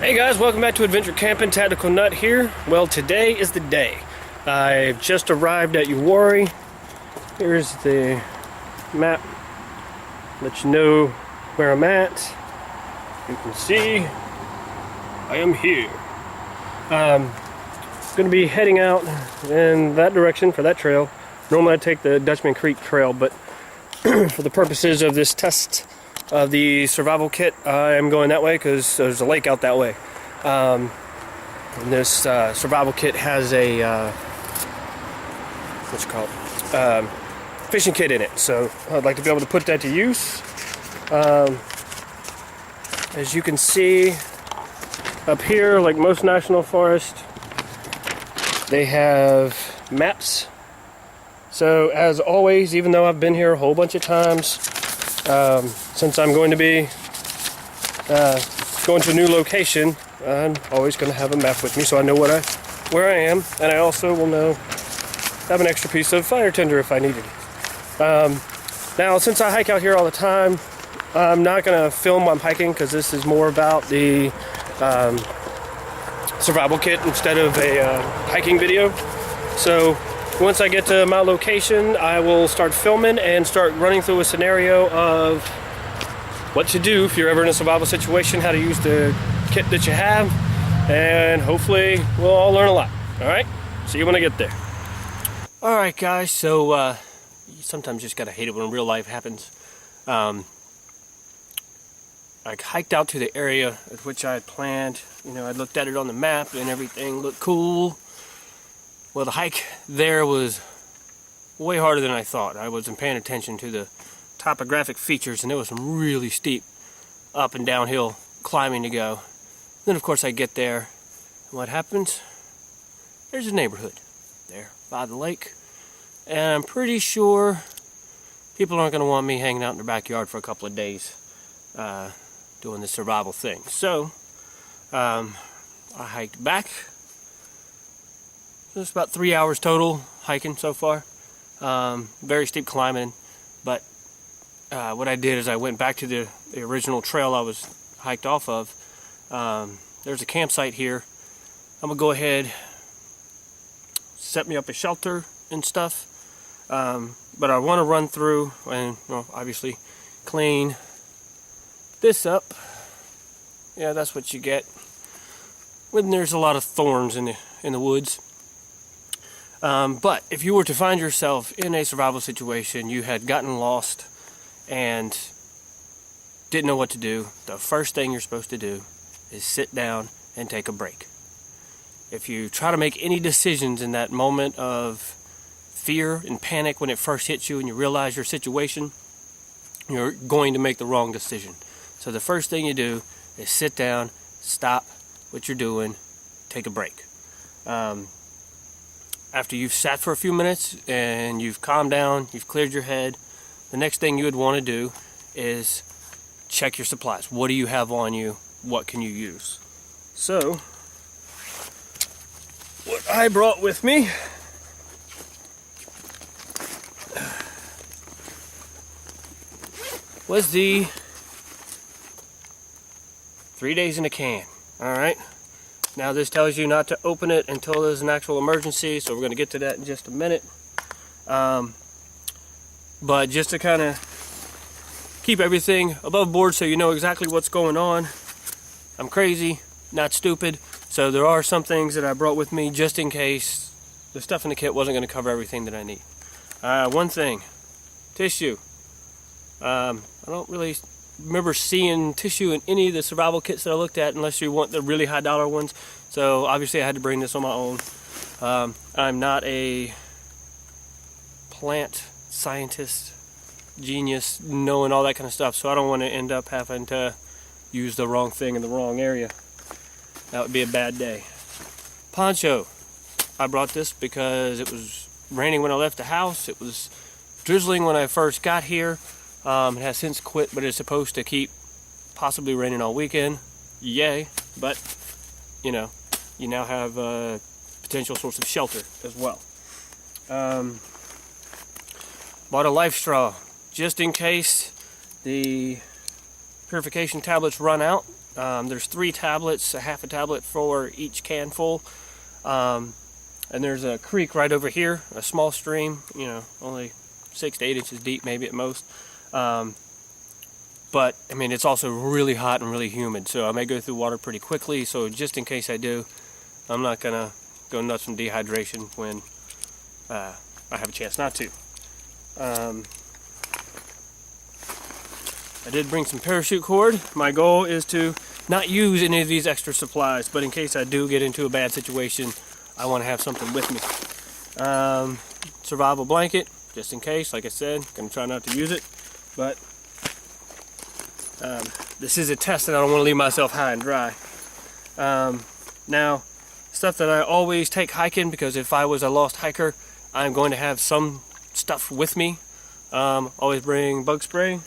Hey guys, welcome back to Adventure Camping. Tactical Nut here. Well, today is the day. I've just arrived at Uwharrie. Here's the map. Let you know where I'm at. You can see I am here. Going to be heading out in that direction for that trail. Normally I take the Dutchman Creek Trail, but for the purposes of this test of the survival kit, I am going that way because there's a lake out that way. And this survival kit has a fishing kit in it, so I'd like to be able to put that to use. As you can see up here, like most national forests, they have maps. So as always, even though I've been here a whole bunch of times, since I'm going to be going to a new location, I'm always going to have a map with me so I know where I am, and I also will have an extra piece of fire tinder if I need it. Now, since I hike out here all the time, I'm not going to film while I'm hiking because this is more about the survival kit instead of a hiking video. So once I get to my location, I will start filming and start running through a scenario of what to do if you're ever in a survival situation, how to use the kit that you have, and hopefully we'll all learn a lot. Alright, see you when I get there. Alright guys, so you sometimes just gotta hate it when real life happens. I hiked out to the area at which I had planned. You know, I looked at it on the map and everything looked cool. Well, the hike there was way harder than I thought. I wasn't paying attention to the topographic features, and there was some really steep up and downhill climbing to go. Then of course I get there, and what happens? There's a neighborhood there by the lake, and I'm pretty sure people aren't going to want me hanging out in their backyard for a couple of days doing this survival thing. So I hiked back. It's about 3 hours total hiking so far. Very steep climbing, but what I did is I went back to the original trail I was hiked off of. There's a campsite here. I'm gonna go ahead, set me up a shelter and stuff, but I want to run through and, well, obviously clean this up. Yeah, that's what you get when there's a lot of thorns in the woods. But if you were to find yourself in a survival situation, you had gotten lost and didn't know what to do, the first thing you're supposed to do is sit down and take a break. If you try to make any decisions in that moment of fear and panic when it first hits you and you realize your situation, you're going to make the wrong decision. So the first thing you do is sit down, stop what you're doing, take a break. After you've sat for a few minutes and you've calmed down, you've cleared your head, the next thing you would want to do is check your supplies. What do you have on you? What can you use? So, what I brought with me was the 3 days in a can. Alright. Now this tells you not to open it until there's an actual emergency, so we're going to get to that in just a minute. But just to kind of keep everything above board so you know exactly what's going on. I'm crazy, not stupid, so there are some things that I brought with me just in case the stuff in the kit wasn't going to cover everything that I need. One thing, tissue. I don't really remember seeing tissue in any of the survival kits that I looked at unless you want the really high dollar ones, so obviously I had to bring this on my own. I'm not a plant scientist, genius, knowing all that kind of stuff, so I don't want to end up having to use the wrong thing in the wrong area. That would be a bad day. Poncho. I brought this because it was raining when I left the house. It was drizzling when I first got here. It has since quit, but it's supposed to keep possibly raining all weekend. Yay. But, you know, you now have a potential source of shelter as well. Bought a life straw just in case the purification tablets run out. There's 3 tablets, a half a tablet for each can full. And there's a creek right over here, a small stream, you know, only 6 to 8 inches deep, maybe at most. But I mean, it's also really hot and really humid, so I may go through water pretty quickly. So just in case I do, I'm not gonna go nuts from dehydration when I have a chance not to. I did bring some parachute cord. My goal is to not use any of these extra supplies, but in case I do get into a bad situation, I want to have something with me. Survival blanket, just in case. Like I said, gonna try not to use it, but this is a test and I don't want to leave myself high and dry. Now, stuff that I always take hiking, because if I was a lost hiker, I'm going to have some stuff with me. Always bring bug spray.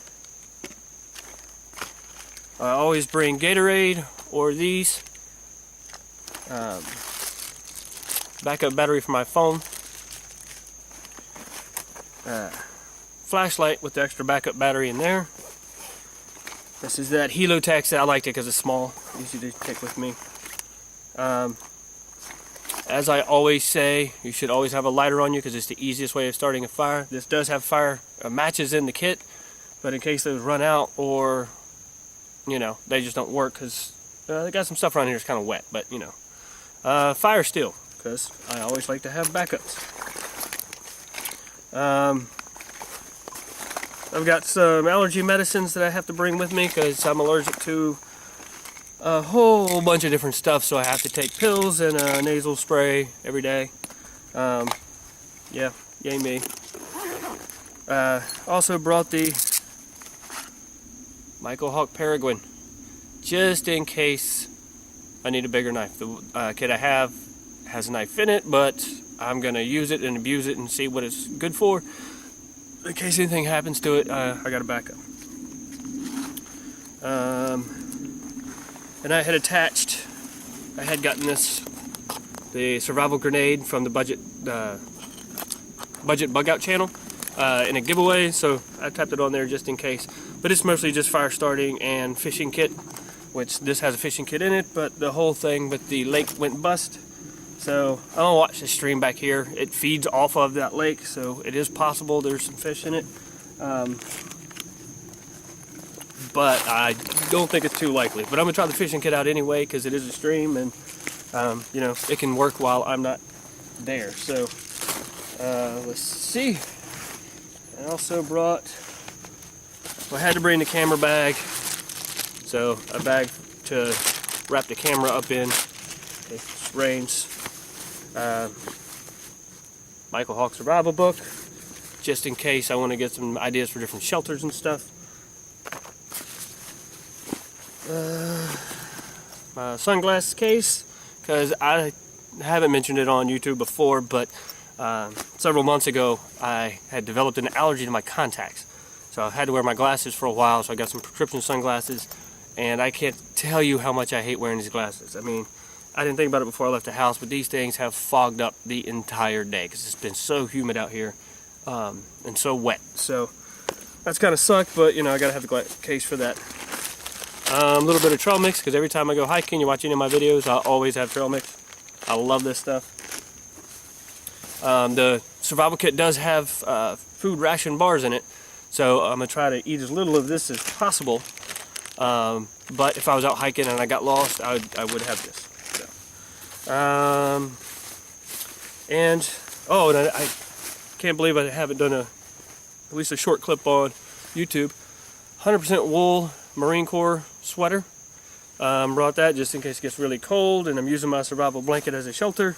I always bring Gatorade or these. Backup battery for my phone. Flashlight with the extra backup battery in there. This is that Helotex. I liked it because it's small, easy to take with me. As I always say, you should always have a lighter on you because it's the easiest way of starting a fire. This does have fire matches in the kit, but in case those run out or, you know, they just don't work because they got some stuff around here that's kind of wet, but you know. Fire still, because I always like to have backups. I've got some allergy medicines that I have to bring with me because I'm allergic to a whole bunch of different stuff, so I have to take pills and a nasal spray every day. Yeah, yay me. Also brought the Michael Hawk Peregrine, just in case I need a bigger knife. The kit I have has a knife in it, but I'm going to use it and abuse it and see what it's good for. In case anything happens to it, I got a backup. And I had attached, I had gotten the survival grenade from the budget bug out channel in a giveaway, so I tapped it on there just in case. But it's mostly just fire starting and fishing kit, which this has a fishing kit in it, but the whole thing with the lake went bust. So I'm gonna watch the stream back here. It feeds off of that lake, so it is possible there's some fish in it. But I don't think it's too likely. But I'm gonna try the fishing kit out anyway because it is a stream, and you know, it can work while I'm not there. So let's see. I also brought, well, I had to bring the camera bag, so a bag to wrap the camera up in if it rains. Michael Hawk survival book, just in case I want to get some ideas for different shelters and stuff. My sunglasses case, because I haven't mentioned it on YouTube before, but several months ago I had developed an allergy to my contacts, so I had to wear my glasses for a while. So I got some prescription sunglasses, and I can't tell you how much I hate wearing these glasses. I mean, I didn't think about it before I left the house, but these things have fogged up the entire day because it's been so humid out here and so wet. So that's kind of sucked, but you know, I gotta have the case for that. A little bit of trail mix, because every time I go hiking, you watch any of my videos, I always have trail mix. I love this stuff. The survival kit does have food ration bars in it, so I'm gonna try to eat as little of this as possible. But if I was out hiking and I got lost, I would have this. And I can't believe I haven't done at least a short clip on YouTube. 100% wool Marine Corps sweater. Brought that just in case it gets really cold, and I'm using my survival blanket as a shelter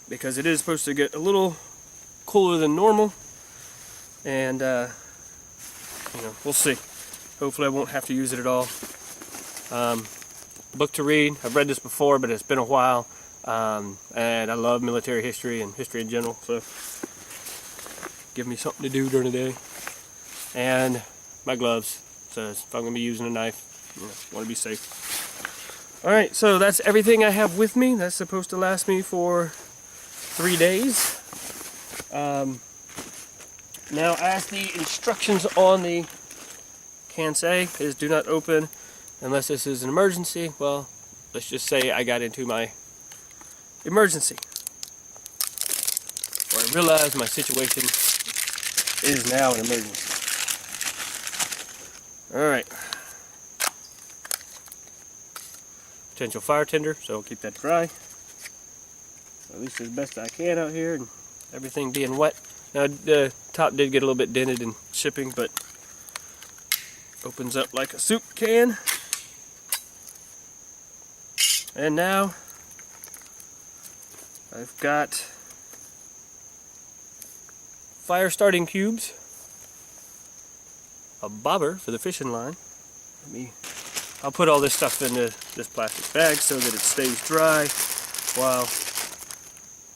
because it is supposed to get a little cooler than normal, and you know, we'll see. Hopefully I won't have to use it at all. Book to read. I've read this before, but it's been a while, and I love military history and history in general, so give me something to do during the day. And my gloves, so if I'm going to be using a knife, you know, want to be safe. Alright, so that's everything I have with me. That's supposed to last me for 3 days. Now, as the instructions on the can say, is do not open unless this is an emergency, well, let's just say I got into my emergency. Or I realized my situation is now an emergency. Alright. Potential fire tinder, so I'll keep that dry. At least as best I can out here, and everything being wet. Now the top did get a little bit dented in shipping, but opens up like a soup can. And now I've got fire starting cubes, a bobber for the fishing line. I'll put all this stuff into this plastic bag so that it stays dry while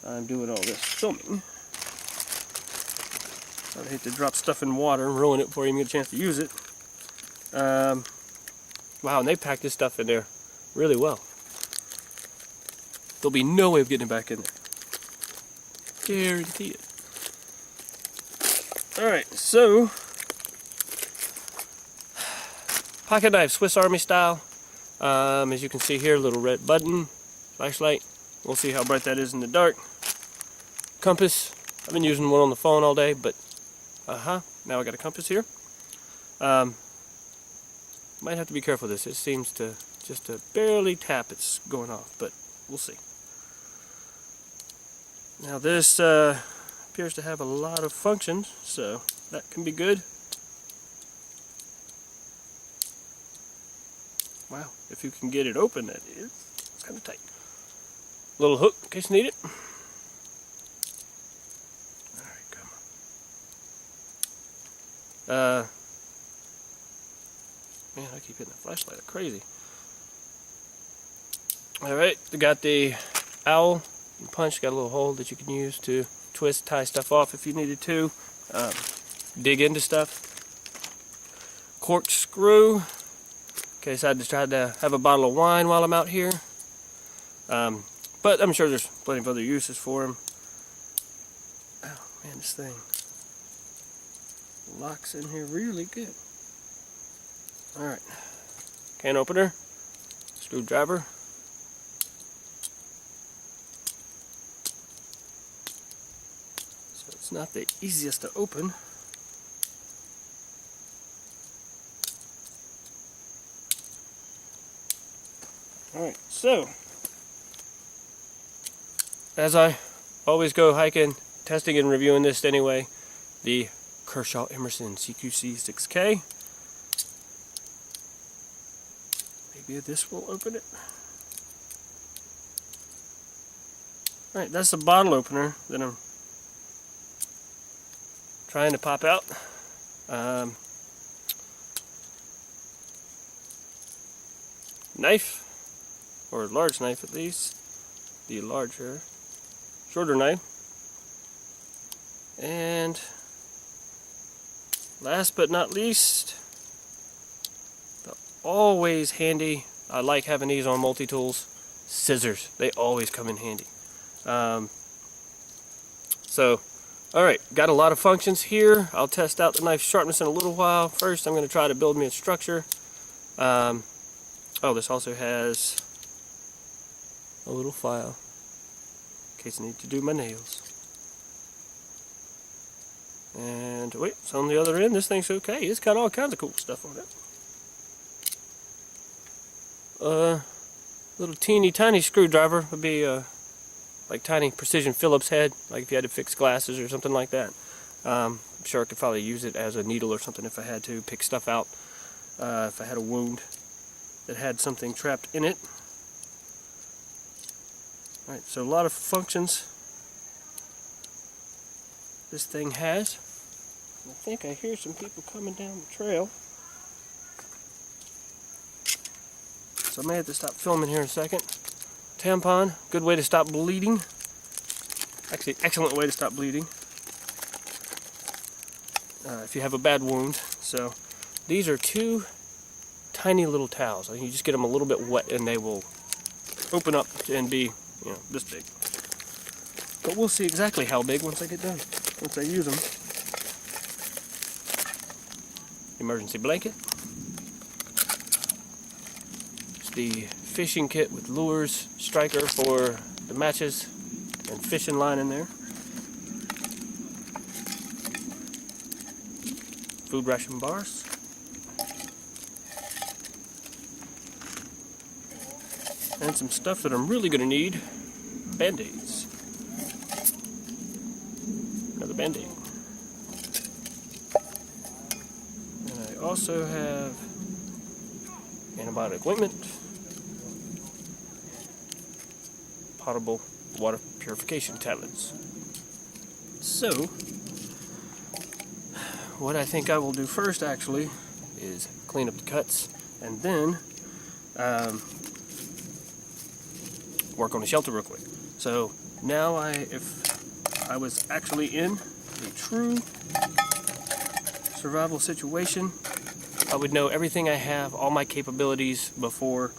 I'm doing all this filming. I'd hate to drop stuff in water and ruin it before you even get a chance to use it. Wow, and they packed this stuff in there really well. There'll be no way of getting it back in there. Guarantee it. Alright, so pocket knife, Swiss Army style. As you can see here, little red button, flashlight. We'll see how bright that is in the dark. Compass. I've been using one on the phone all day, but now I got a compass here. Might have to be careful with this. It seems to just barely tap. It's going off, but we'll see. Now this appears to have a lot of functions, so that can be good. Wow, if you can get it open, that is. It's kind of tight. Little hook in case you need it. Alright, come on. Man, I keep hitting the flashlight like crazy. Alright, we got the owl and punch, got a little hole that you can use to twist, tie stuff off if you needed to. Dig into stuff. Corkscrew, in case I decide to have a bottle of wine while I'm out here. But I'm sure there's plenty of other uses for them. Oh man, this thing locks in here really good. Alright, can opener, screwdriver. So it's not the easiest to open. Alright, so as I always go hiking, testing and reviewing this anyway, the Kershaw Emerson CQC 6K. Maybe this will open it. Alright, that's the bottle opener that I'm trying to pop out. Knife, or large knife at least, the shorter knife, and last but not least, the always handy, I like having these on multi-tools, scissors. They always come in handy. So, alright, got a lot of functions here. I'll test out the knife sharpness in a little while. First, I'm going to try to build me a structure. Oh, this also has a little file in case I need to do my nails. And wait, it's on the other end. This thing's okay. It's got all kinds of cool stuff on it. Little teeny tiny screwdriver would be like tiny precision Phillips head, like if you had to fix glasses or something like that. I'm sure I could probably use it as a needle or something if I had to pick stuff out. If I had a wound that had something trapped in it. Alright, so a lot of functions this thing has. I think I hear some people coming down the trail. So I may have to stop filming here in a second. Tampon, good way to stop bleeding. Actually, excellent way to stop bleeding. If you have a bad wound. So these are two tiny little towels. You just get them a little bit wet and they will open up and be, this big. But we'll see exactly how big once I get done. Once I use them. Emergency blanket. the fishing kit with lures, striker for the matches, and fishing line in there. Food ration bars. And some stuff that I'm really going to need. Band-Aids. Another Band-Aid. And I also have antibiotic ointment. Potable water purification tablets. So, what I think I will do first actually is clean up the cuts and then work on the shelter real quick. So now if I was actually in a true survival situation, I would know everything I have, all my capabilities before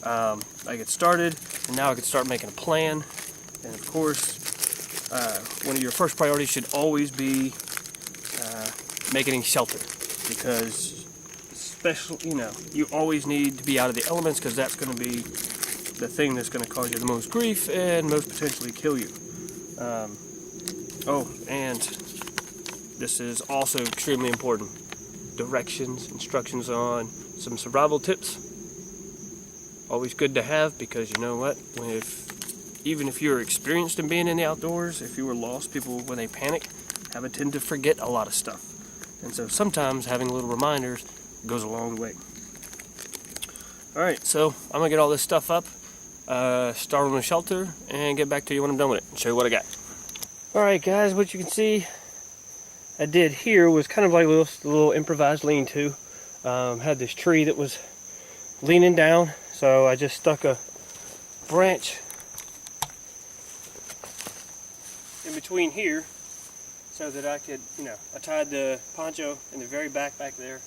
I get started, and now I could start making a plan. And of course, one of your first priorities should always be making shelter, because especially, you always need to be out of the elements, because that's going to be the thing that's going to cause you the most grief and most potentially kill you. Oh, and this is also extremely important. Directions, instructions on some survival tips. Always good to have, because you know what? Even if you're experienced in being in the outdoors, if you were lost, people, when they panic, have a tend to forget a lot of stuff. And so sometimes having little reminders goes a long way. Alright, so I'm going to get all this stuff up, start on the shelter, and get back to you when I'm done with it and show you what I got. Alright guys, what you can see I did here was kind of like a little improvised lean-to. Had this tree that was leaning down, so I just stuck a branch in between here so that I could, I tied the poncho in the very back there,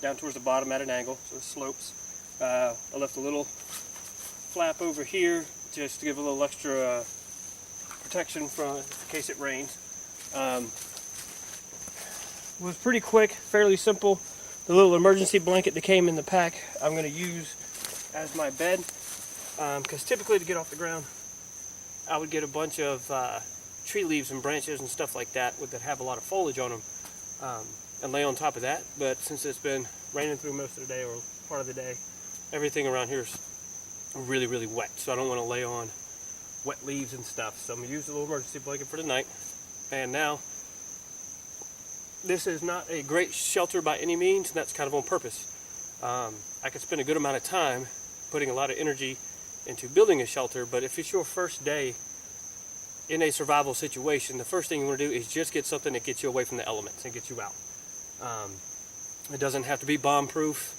down towards the bottom at an angle, so it slopes. I left a little flap over here just to give a little extra protection in case it rains. It was pretty quick, fairly simple. The little emergency blanket that came in the pack I'm going to use as my bed, because typically to get off the ground I would get a bunch of tree leaves and branches and stuff like that that have a lot of foliage on them, and lay on top of that. But since it's been raining through most of the day, or part of the day, everything around here is really, really wet, so I don't want to lay on wet leaves and stuff. So I'm going to use a little emergency blanket for tonight. And now, this is not a great shelter by any means, and that's kind of on purpose. I could spend a good amount of time putting a lot of energy into building a shelter, but if it's your first day in a survival situation, the first thing you want to do is just get something that gets you away from the elements and gets you out. It doesn't have to be bomb-proof,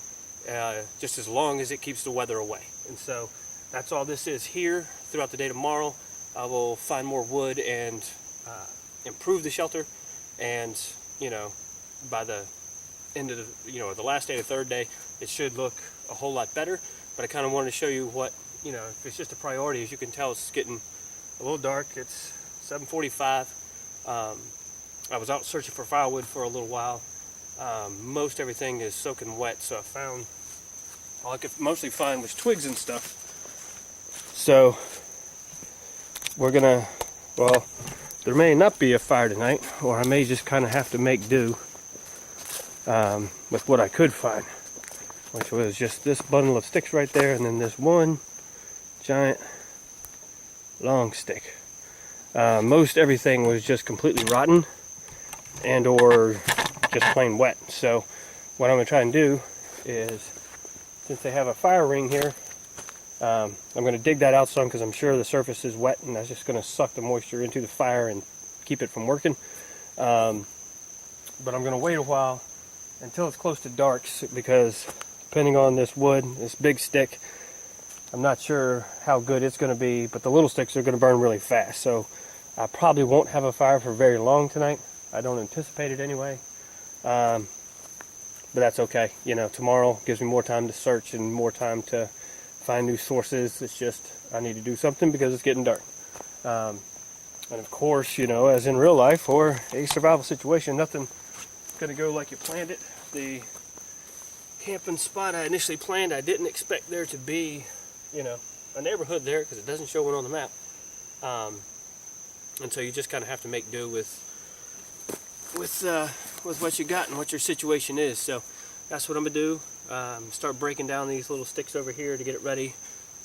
just as long as it keeps the weather away. And so that's all this is here. Throughout the day tomorrow, I will find more wood and improve the shelter, and by the end of the last day, the third day, it should look a whole lot better. But I kind of wanted to show you what, if it's just a priority. As you can tell, it's getting a little dark. It's 7:45. I was out searching for firewood for a little while. Most everything is soaking wet, so I found all I could mostly find was twigs and stuff. So we're gonna, there may not be a fire tonight, or I may just kind of have to make do with what I could find, which was just this bundle of sticks right there, and then this one giant long stick. Most everything was just completely rotten and or just plain wet. So what I'm going to try and do is, since they have a fire ring here, I'm going to dig that out some, because I'm sure the surface is wet, and that's just going to suck the moisture into the fire and keep it from working. But I'm going to wait a while until it's close to dark, because depending on this wood, this big stick, I'm not sure how good it's going to be, but the little sticks are going to burn really fast. So I probably won't have a fire for very long tonight. I don't anticipate it anyway. But that's okay. Tomorrow gives me more time to search and more time to find new sources. It's just, I need to do something because it's getting dark. And of course, as in real life or a survival situation, nothing's going to go like you planned it. The camping spot I initially planned. I didn't expect there to be, you know, a neighborhood there because it doesn't show one on the map. And so you just kind of have to make do with what you got and what your situation is. So that's what I'm gonna do. Start breaking down these little sticks over here to get it ready.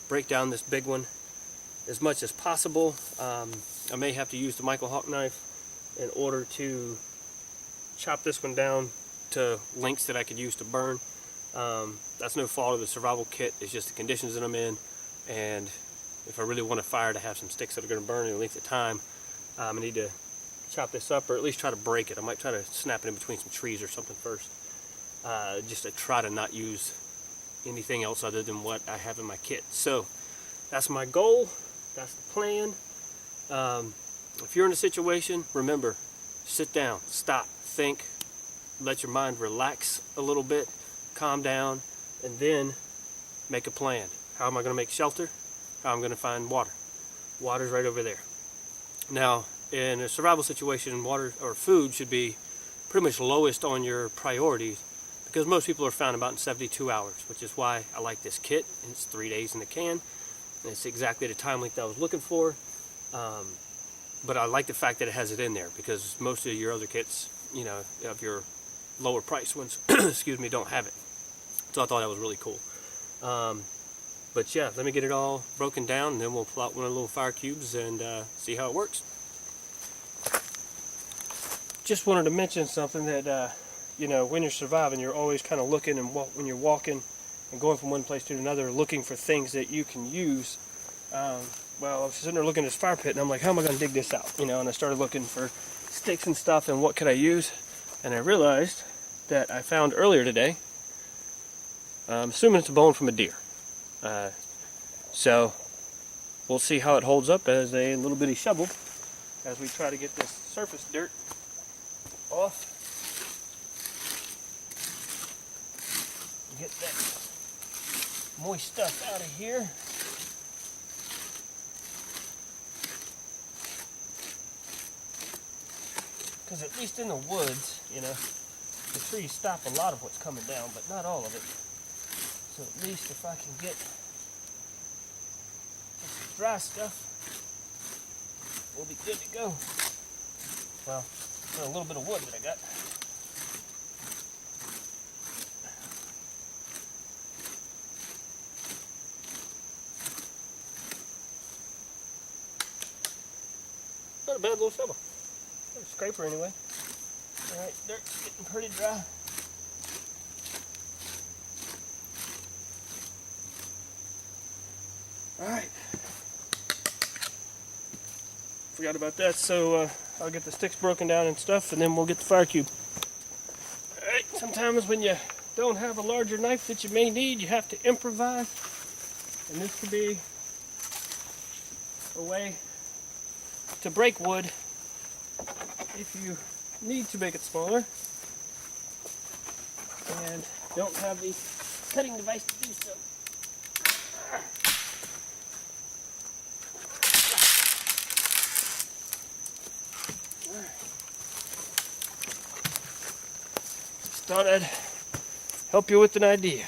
Break down this big one as much as possible. I may have to use the Michael Hawk knife in order to chop this one down to lengths that I could use to burn. That's no fault of the survival kit. It's just the conditions that I'm in, and if I really want a fire to have some sticks that are going to burn in a length of time, I need to chop this up, or at least try to break it. I might try to snap it in between some trees or something first, just to try to not use anything else other than what I have in my kit. So that's my goal. That's the plan. If you're in a situation, remember, sit down, stop, think, let your mind relax a little bit, calm down, and then make a plan. How am I going to make shelter? How am I going to find water? Water's right over there. Now, in a survival situation, water or food should be pretty much lowest on your priorities, because most people are found about in 72 hours, which is why I like this kit. It's 3 days in the can. And it's exactly the time length I was looking for. But I like the fact that it has it in there, because most of your other kits, you know, of your lower price ones, excuse me, don't have it. So I thought that was really cool. But yeah, let me get it all broken down, and then we'll pull out one of the little fire cubes and see how it works. Just wanted to mention something that, you know, when you're surviving, you're always kind of looking, and when you're walking and going from one place to another, looking for things that you can use. Well, I was sitting there looking at this fire pit, and I'm like, how am I going to dig this out? You know, and I started looking for sticks and stuff, and what could I use? And I realized that I found earlier today, I'm assuming it's a bone from a deer. So we'll see how it holds up as a little bitty shovel as we try to get this surface dirt off. Get that moist stuff out of here. Because at least in the woods, you know, the trees stop a lot of what's coming down, but not all of it. So at least if I can get some dry stuff, we'll be good to go. Well, a little bit of wood that I got. Not a bad little shovel. A scraper anyway. Alright, dirt's getting pretty dry. Alright. Forgot about that, so I'll get the sticks broken down and stuff, and then we'll get the fire cube. Alright, sometimes when you don't have a larger knife that you may need, you have to improvise. And this could be a way to break wood if you need to make it smaller and don't have the cutting device to do so. Just thought I'd help you with an idea,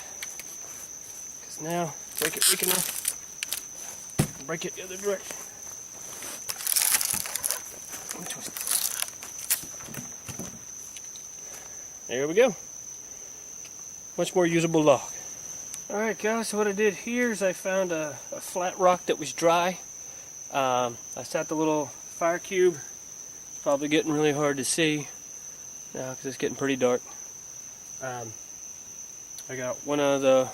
because now break it weak enough, break it the other direction. Twist it. There we go. Much more usable log. Alright guys, so what I did here is I found a flat rock that was dry. I set the little fire cube. It's probably getting really hard to see now because it's getting pretty dark. I got one of the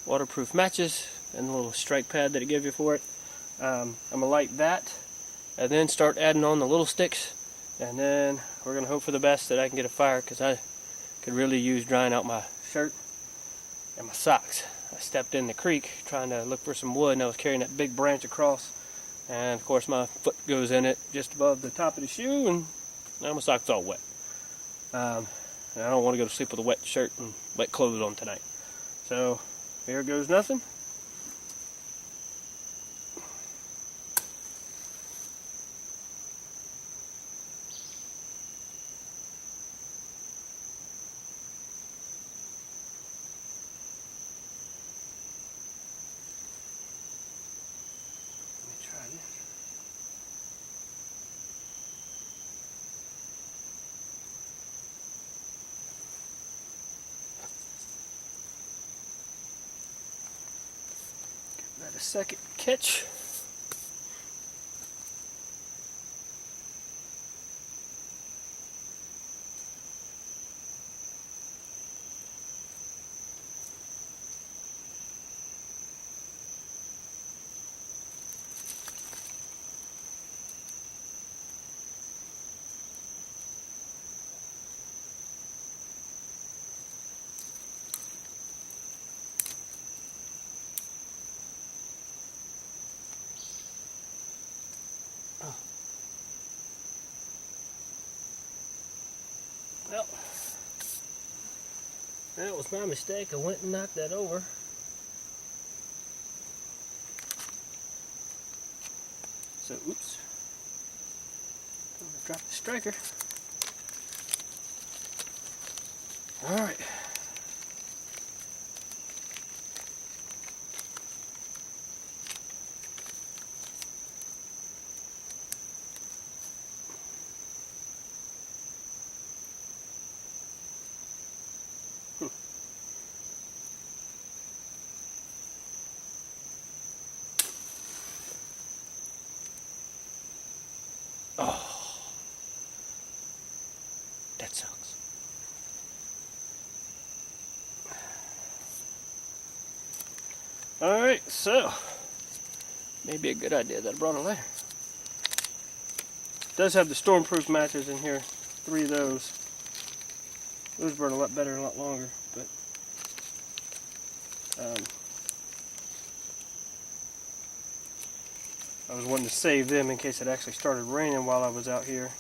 waterproof matches and the little strike pad that it gave you for it. I'm going to light that and then start adding on the little sticks, and then we're going to hope for the best that I can get a fire, because I could really use drying out my shirt and my socks. I stepped in the creek trying to look for some wood, and I was carrying that big branch across, and of course my foot goes in it just above the top of the shoe, and now my sock's all wet. And I don't want to go to sleep with a wet shirt and wet clothes on tonight. So here goes nothing. Got a second catch. Well, that was my mistake. I went and knocked that over. So, oops. I'm gonna drop the striker. All right. Oh, that sucks. All right, so maybe a good idea that I brought a ladder. It does have the stormproof matches in here, 3 of those. Those burn a lot better and a lot longer, but I was wanting to save them in case it actually started raining while I was out here.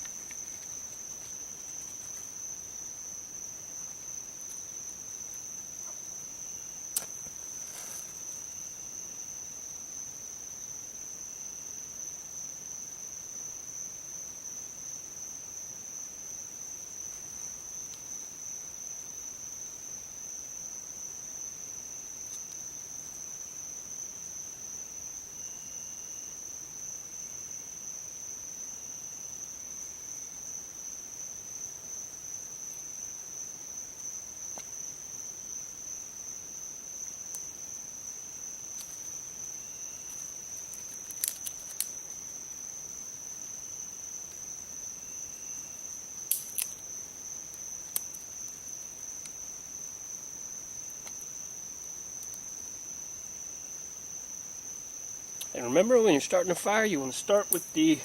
And remember, when you're starting a fire, you want to start with the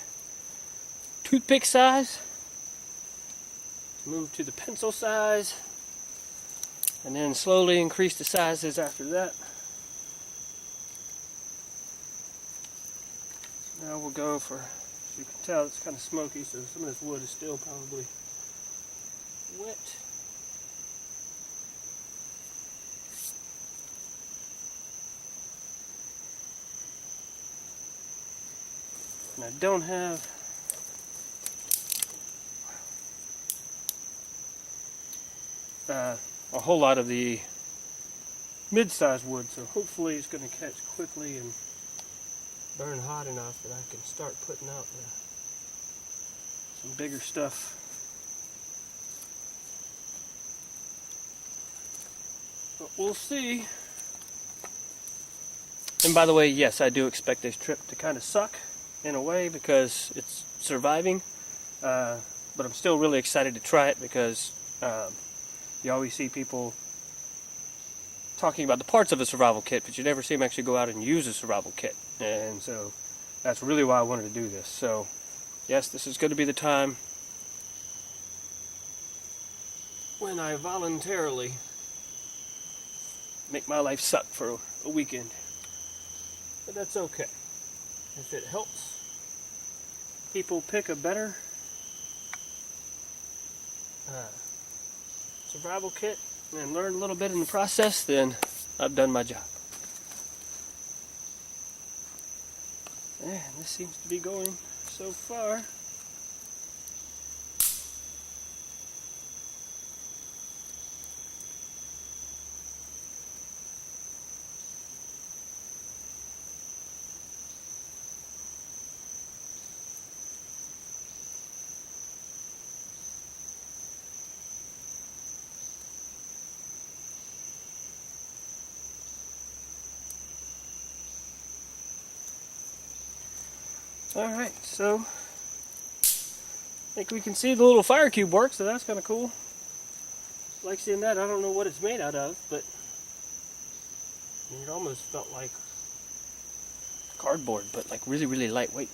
toothpick size, move to the pencil size, and then slowly increase the sizes after that. Now we'll go for, as you can tell, it's kind of smoky, so some of this wood is still probably wet. And I don't have a whole lot of the mid-sized wood, so hopefully it's going to catch quickly and burn hot enough that I can start putting out some bigger stuff. But we'll see. And by the way, yes, I do expect this trip to kind of suck in a way because it's surviving, but I'm still really excited to try it because you always see people talking about the parts of a survival kit, but you never see them actually go out and use a survival kit, and so that's really why I wanted to do this. So yes, this is going to be the time when I voluntarily make my life suck for a weekend, but that's okay. If it helps people pick a better survival kit and learn a little bit in the process, then I've done my job. And this seems to be going so far. Alright, so I think we can see the little fire cube works, so that's kind of cool. Like seeing that. I don't know what it's made out of, but it almost felt like cardboard, but like really, really lightweight.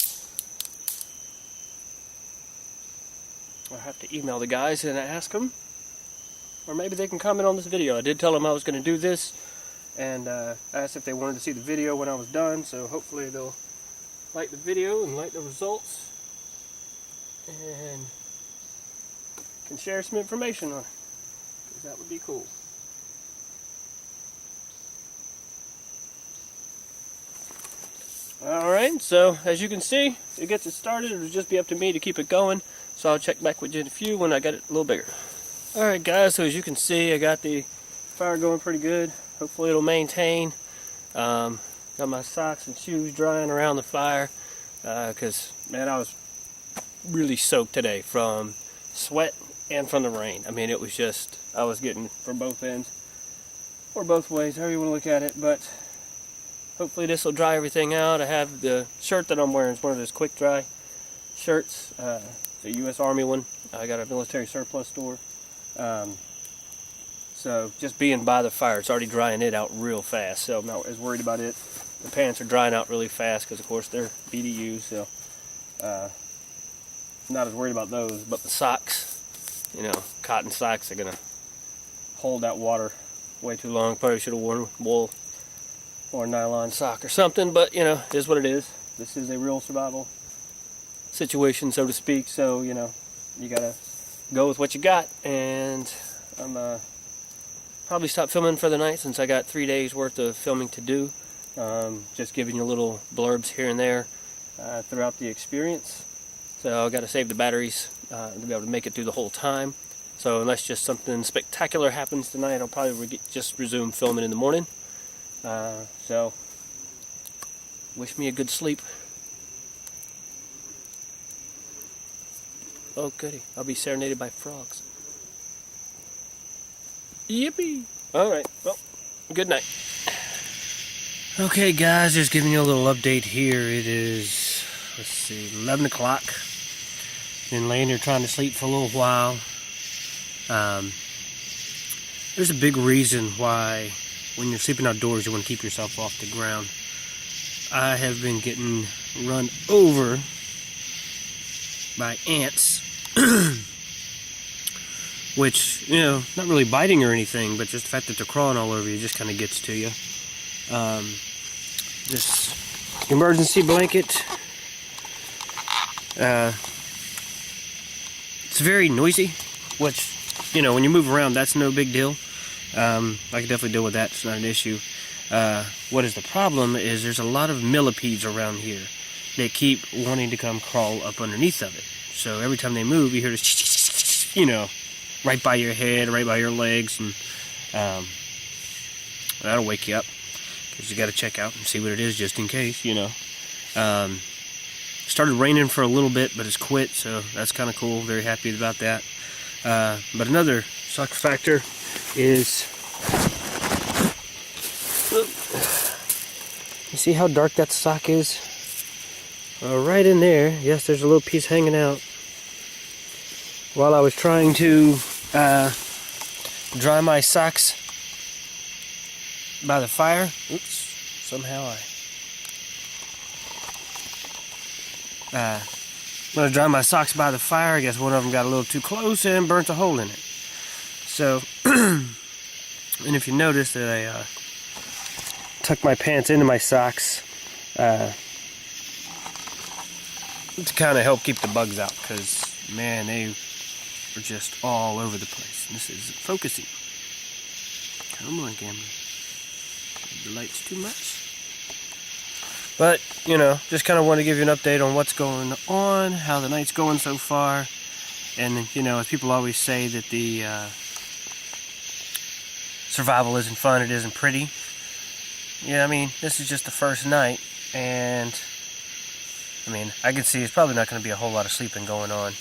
I'll have to email the guys and ask them, or maybe they can comment on this video. I did tell them I was going to do this, and asked if they wanted to see the video when I was done, so hopefully they'll like the video and like the results, and can share some information on it, because that would be cool. Alright, so as you can see, it gets it started. It'll just be up to me to keep it going, so I'll check back with you in a few when I get it a little bigger. Alright guys, so as you can see, I got the fire going pretty good. Hopefully it'll maintain. Got my socks and shoes drying around the fire, because man, I was really soaked today from sweat and from the rain. I mean, it was just, I was getting from both ends, or both ways, however you want to look at it, but hopefully this will dry everything out. I have the shirt that I'm wearing is one of those quick dry shirts. It's a U.S. Army one. I got a military surplus store. So just being by the fire, it's already drying it out real fast, so I'm not as worried about it. The pants are drying out really fast because of course they're BDU, so not as worried about those. But the socks, you know, cotton socks are gonna hold that water way too long. Probably should have worn wool or a nylon sock or something, but you know, it is what it is. This is a real survival situation, so to speak, so you know, you gotta go with what you got. And I'm probably stop filming for the night since I got 3 days worth of filming to do. Just giving you little blurbs here and there throughout the experience. So I've got to save the batteries to be able to make it through the whole time. So unless just something spectacular happens tonight, I'll probably just resume filming in the morning. So wish me a good sleep. Oh goody, I'll be serenaded by frogs. Yippee! Alright, well, good night. Okay guys, just giving you a little update here. It is, let's see, 11 o'clock. Been laying here trying to sleep for a little while. There's a big reason why when you're sleeping outdoors you want to keep yourself off the ground. I have been getting run over by ants. Which, you know, not really biting or anything, but just the fact that they're crawling all over you just kind of gets to you. This emergency blanket, it's very noisy, which, you know, when you move around, that's no big deal. I can definitely deal with that. It's not an issue. What is the problem is there's a lot of millipedes around here that keep wanting to come crawl up underneath of it. So every time they move, you hear this, you know, right by your head, right by your legs, and that'll wake you up because you got to check out and see what it is just in case, you know. Started raining for a little bit, but it's quit, so that's kind of cool. Very happy about that. But another suck factor is, you see how dark that sock is? Right in there, yes, there's a little piece hanging out. While I was trying to dry my socks by the fire, oops, somehow when I dry my socks by the fire, I guess one of them got a little too close and burnt a hole in it. So, and if you notice that I tuck my pants into my socks to kind of help keep the bugs out, because man, they are just all over the place. This isn't focusing. Come on, camera. The light's too much. But, you know, just kind of want to give you an update on what's going on, how the night's going so far. And, you know, as people always say that the survival isn't fun, it isn't pretty. Yeah, I mean, this is just the first night, and I mean, I can see it's probably not going to be a whole lot of sleeping going on.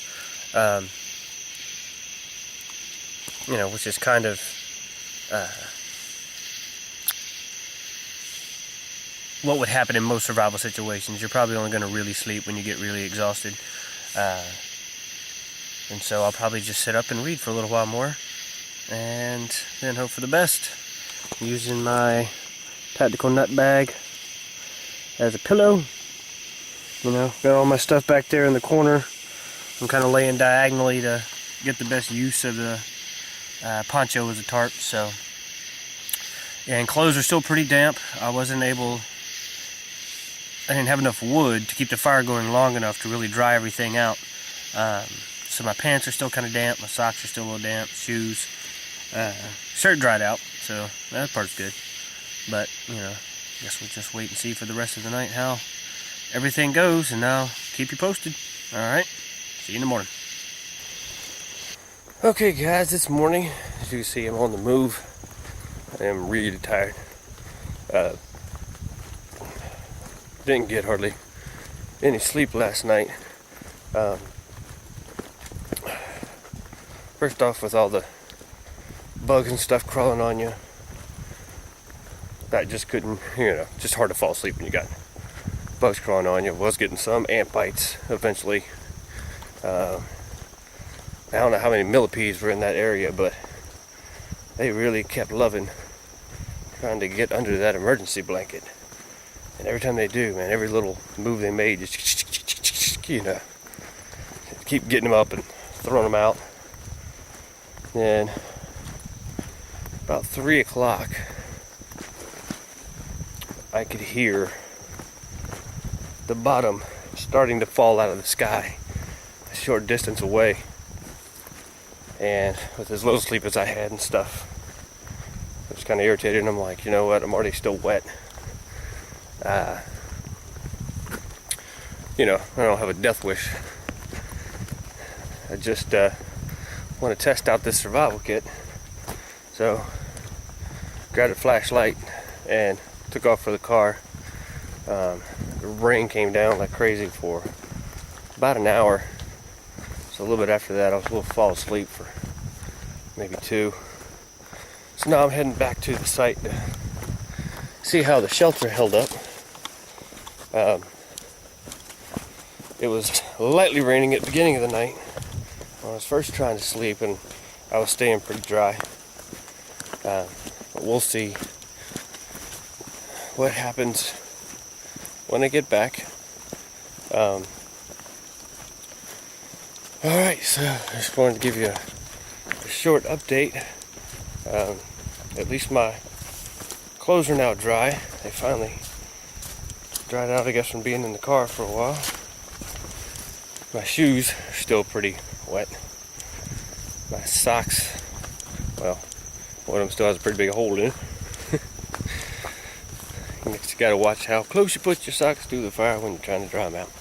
You know, which is kind of what would happen in most survival situations. You're probably only going to really sleep when you get really exhausted. And so I'll probably just sit up and read for a little while more, and then hope for the best. Using my tactical nut bag as a pillow. You know, got all my stuff back there in the corner. I'm kind of laying diagonally to get the best use of the poncho as a tarp. So, yeah, and clothes are still pretty damp. I didn't have enough wood to keep the fire going long enough to really dry everything out. So my pants are still kind of damp, my socks are still a little damp, shoes. Shirt dried out, so that part's good. But, you know, I guess we'll just wait and see for the rest of the night how everything goes, and I'll keep you posted. Alright, see you in the morning. Okay guys, it's morning. As you can see, I'm on the move. I am really tired. Didn't get hardly any sleep last night. First off, with all the bugs and stuff crawling on you, I just couldn't, you know, just hard to fall asleep when you got bugs crawling on you. Was getting some ant bites eventually. I don't know how many millipedes were in that area, but they really kept loving trying to get under that emergency blanket. And every time they do, man, every little move they made, just, you know, keep getting them up and throwing them out. And about 3 o'clock, I could hear the bottom starting to fall out of the sky a short distance away. And with as little sleep as I had and stuff, I was kind of irritated, and I'm like, you know what, I'm already still wet. You know, I don't have a death wish. I just want to test out this survival kit. So, grabbed a flashlight and took off for the car. The rain came down like crazy for about an hour. So a little bit after that, I was a little fall asleep for maybe 2. So now I'm heading back to the site to see how the shelter held up. It was lightly raining at the beginning of the night when I was first trying to sleep, and I was staying pretty dry. But we'll see what happens when I get back. Alright, so I just wanted to give you a short update. At least my clothes are now dry. They finally dried out, I guess, from being in the car for a while. My shoes are still pretty wet. My socks, well, one of them still has a pretty big hole in it. You gotta watch how close you put your socks to the fire when you're trying to dry them out.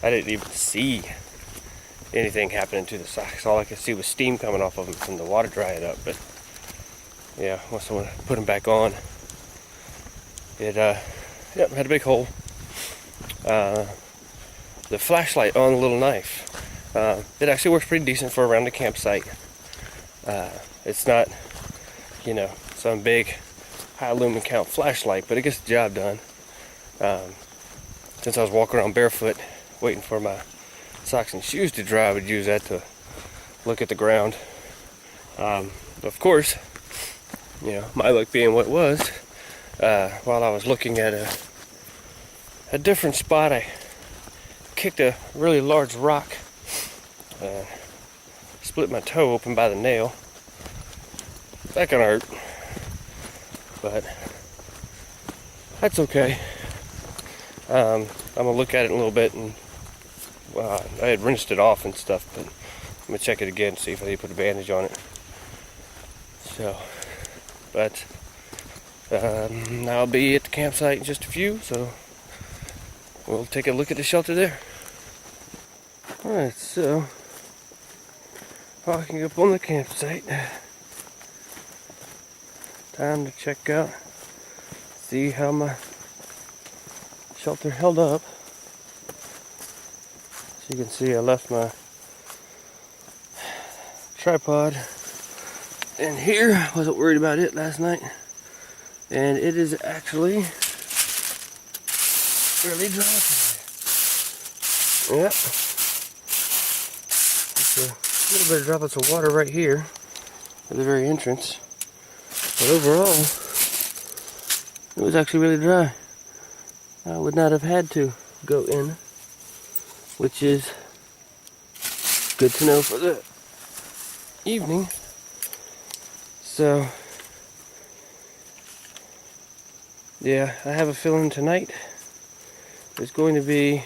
I didn't even see anything happening to the socks. All I could see was steam coming off of them from the water drying up. But yeah, once I put them back on, it had a big hole. The flashlight on the little knife, it actually works pretty decent for around the campsite. It's not, you know, some big high lumen count flashlight, but it gets the job done. Since I was walking around barefoot waiting for my socks and shoes to dry, I would use that to look at the ground. Of course, you know, my luck being what it was, while I was looking at a different spot, I kicked a really large rock, split my toe open by the nail. That kind of hurt, but that's okay. I'm gonna look at it in a little bit, and I had rinsed it off and stuff, but I'm gonna check it again, see if I need to put a bandage on it. So, but I'll be at the campsite in just a few, so we'll take a look at the shelter there. Alright, so walking up on the campsite. Time to check out, see how my shelter held up. As you can see, I left my tripod in here. Wasn't worried about it last night, and it is actually really dry today. Yep. Just a little bit of droplets of water right here at the very entrance. But overall, it was actually really dry. I would not have had to go in, which is good to know for the evening. So, yeah, I have a feeling tonight is going to be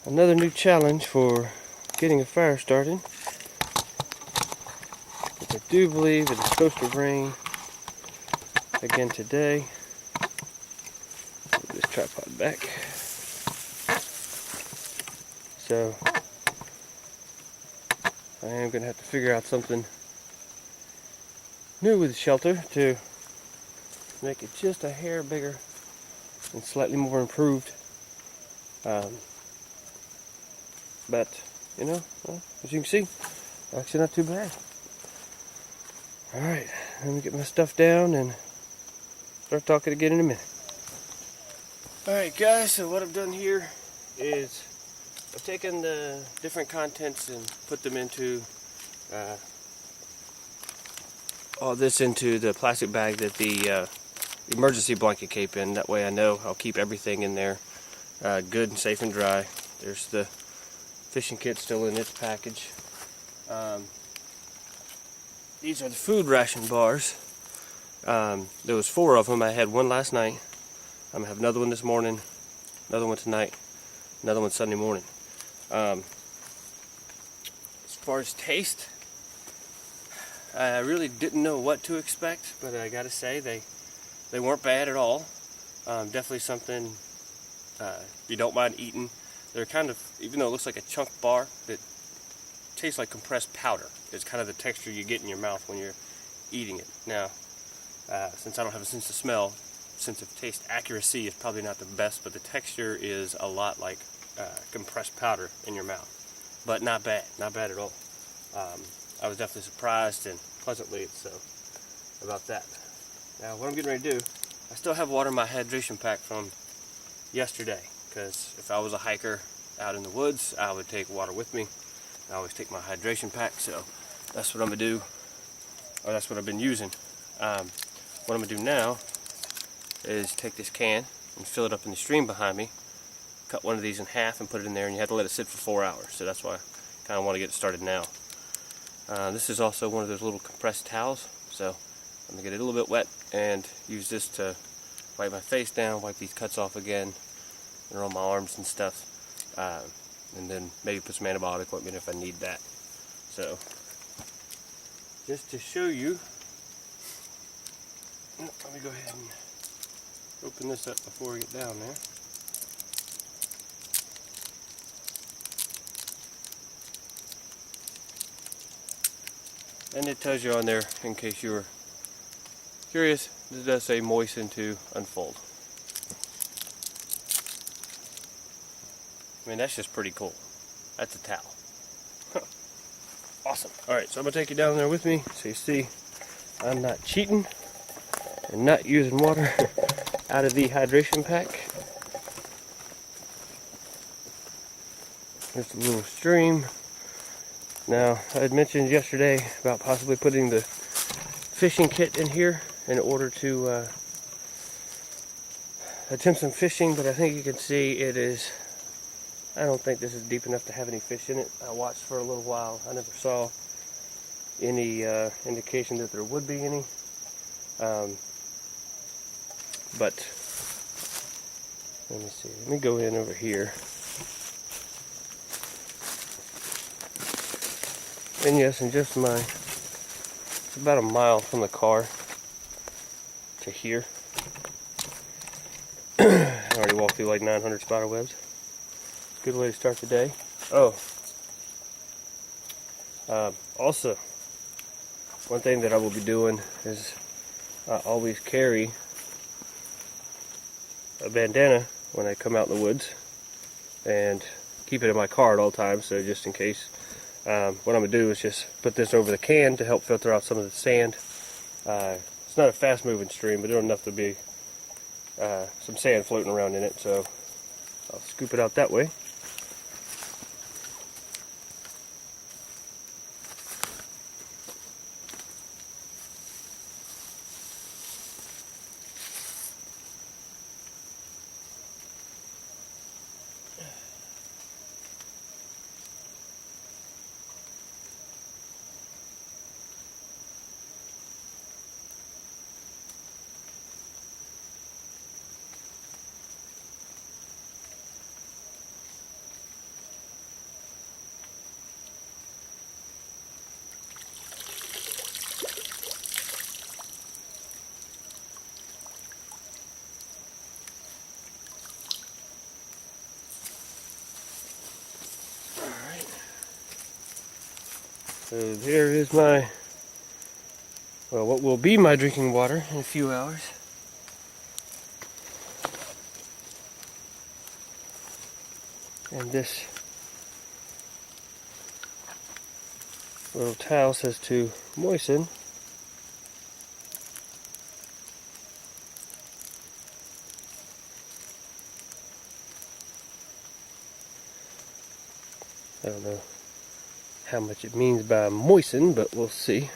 another new challenge for getting a fire started. But I do believe it is supposed to rain again today. Put this tripod back. So I am going to have to figure out something new with the shelter to make it just a hair bigger and slightly more improved. But, you know, well, as you can see, actually not too bad. Alright, let me get my stuff down and start talking again in a minute. Alright guys, so what I've done here is I've taken the different contents and put them into all this into the plastic bag that the emergency blanket came in. That way I know I'll keep everything in there good and safe and dry. There's the fishing kit still in its package. These are the food ration bars. There was 4 of them. I had one last night. I'm gonna have another one this morning, another one tonight, another one Sunday morning. As far as taste, I really didn't know what to expect, but I gotta say they weren't bad at all. Definitely something you don't mind eating. They're kind of, even though it looks like a chunk bar, it tastes like compressed powder. It's kind of the texture you get in your mouth when you're eating it. Now, since I don't have a sense of smell, sense of taste accuracy is probably not the best, but the texture is a lot like compressed powder in your mouth. But not bad at all. I was definitely surprised and pleasantly so about that. Now, what I'm getting ready to do, I still have water in my hydration pack from yesterday, because if I was a hiker out in the woods, I would take water with me. I always take my hydration pack, so that's what I'm gonna do, or that's what I've been using. What I'm gonna do now is take this can and fill it up in the stream behind me, cut one of these in half and put it in there, and you have to let it sit for 4 hours, so that's why I kind of want to get it started now. This is also one of those little compressed towels, so I'm gonna get it a little bit wet and use this to wipe my face down, wipe these cuts off again, and on my arms and stuff, and then maybe put some antibiotic ointment if I need that. So, just to show you, let me go ahead and open this up before we get down there. And it tells you on there, in case you were curious, it does say moisten to unfold. I mean, that's just pretty cool. That's a towel. Huh. Awesome. Alright, so I'm going to take you down there with me so you see I'm not cheating and not using water out of the hydration pack. There's a little stream. Now, I had mentioned yesterday about possibly putting the fishing kit in here in order to attempt some fishing, but I think you can see it is, I don't think this is deep enough to have any fish in it. I watched for a little while. I never saw any indication that there would be any. But let me see. Let me go in over here. And yes, in just my, it's about a mile from the car to here. I already walked through like 900 spider webs. Good way to start the day. Oh, also, one thing that I will be doing is I always carry a bandana when I come out in the woods and keep it in my car at all times, so just in case. What I'm going to do is just put this over the can to help filter out some of the sand. It's not a fast moving stream, but enough to be some sand floating around in it, so I'll scoop it out that way. So there is my, well, what will be my drinking water in a few hours. And this little towel says to moisten. I don't know how much it means by moisten, but we'll see.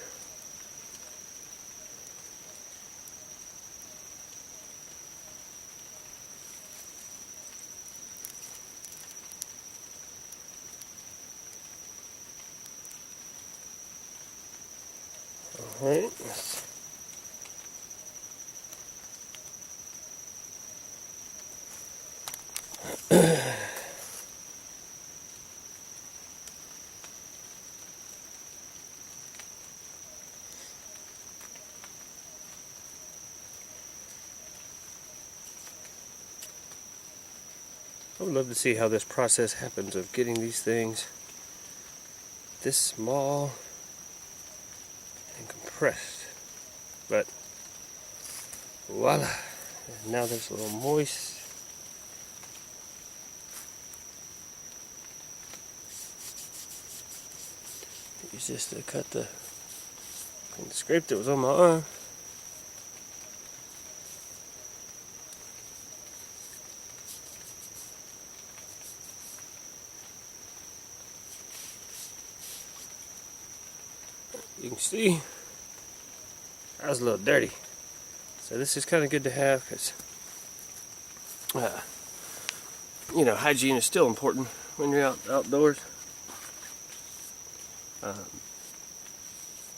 Alright. I would love to see how this process happens of getting these things this small and compressed. But voila, and now there's a little moist. Use this to cut the scrape that was on my arm. You can see I was a little dirty, so this is kind of good to have because you know, hygiene is still important when you're outdoors.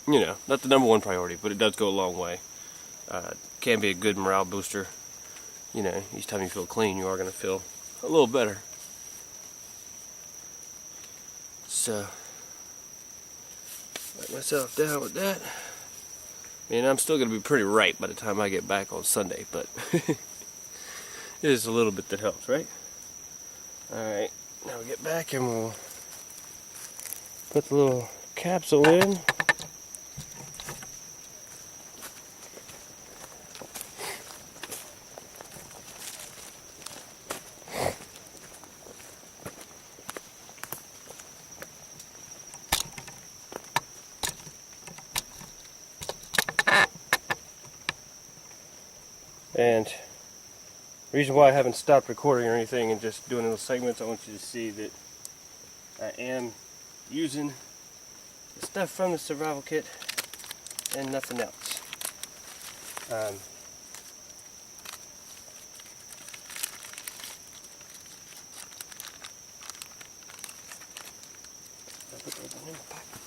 You know, not the #1 priority, but it does go a long way. Can be a good morale booster. You know, each time you feel clean, you are going to feel a little better. So, let myself down with that. I mean, I'm still going to be pretty ripe by the time I get back on Sunday, but it is a little bit that helps, right? Alright, now we get back and we'll put the little capsule in. And the reason why I haven't stopped recording or anything and just doing little segments, I want you to see that I am using the stuff from the survival kit and nothing else. I'll put those in the pocket.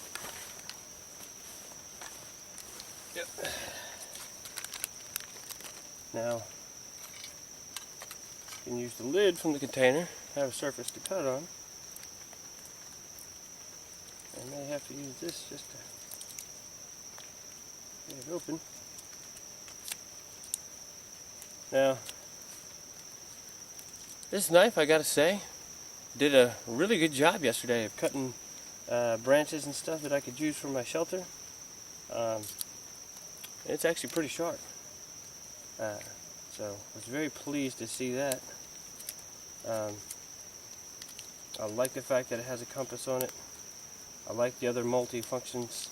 Yep. Now, you can use the lid from the container, have a surface to cut on. I may have to use this just to get it open. Now, this knife, I gotta say, did a really good job yesterday of cutting branches and stuff that I could use for my shelter. It's actually pretty sharp. So I was very pleased to see that. I like the fact that it has a compass on it. I like the other multi-functions.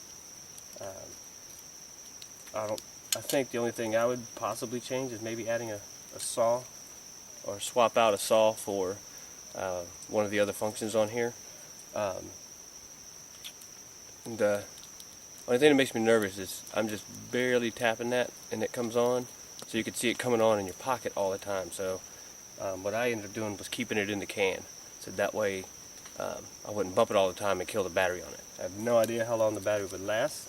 I think the only thing I would possibly change is maybe adding a a saw, or swap out a saw for one of the other functions on here. The only thing that makes me nervous is I'm just barely tapping that and it comes on, so you can see it coming on in your pocket all the time. So what I ended up doing was keeping it in the can, so that way I wouldn't bump it all the time and kill the battery on it. I have no idea how long the battery would last.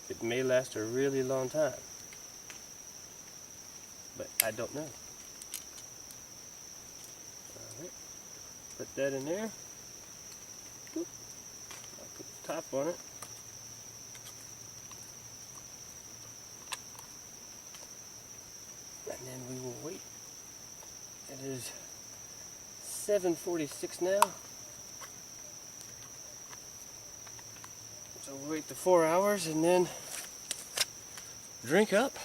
It may last a really long time, but I don't know. Alright, put that in there. Boop. I'll put the top on it. And then we will wait. It is 7:46 now. So we'll wait the 4 hours and then drink up.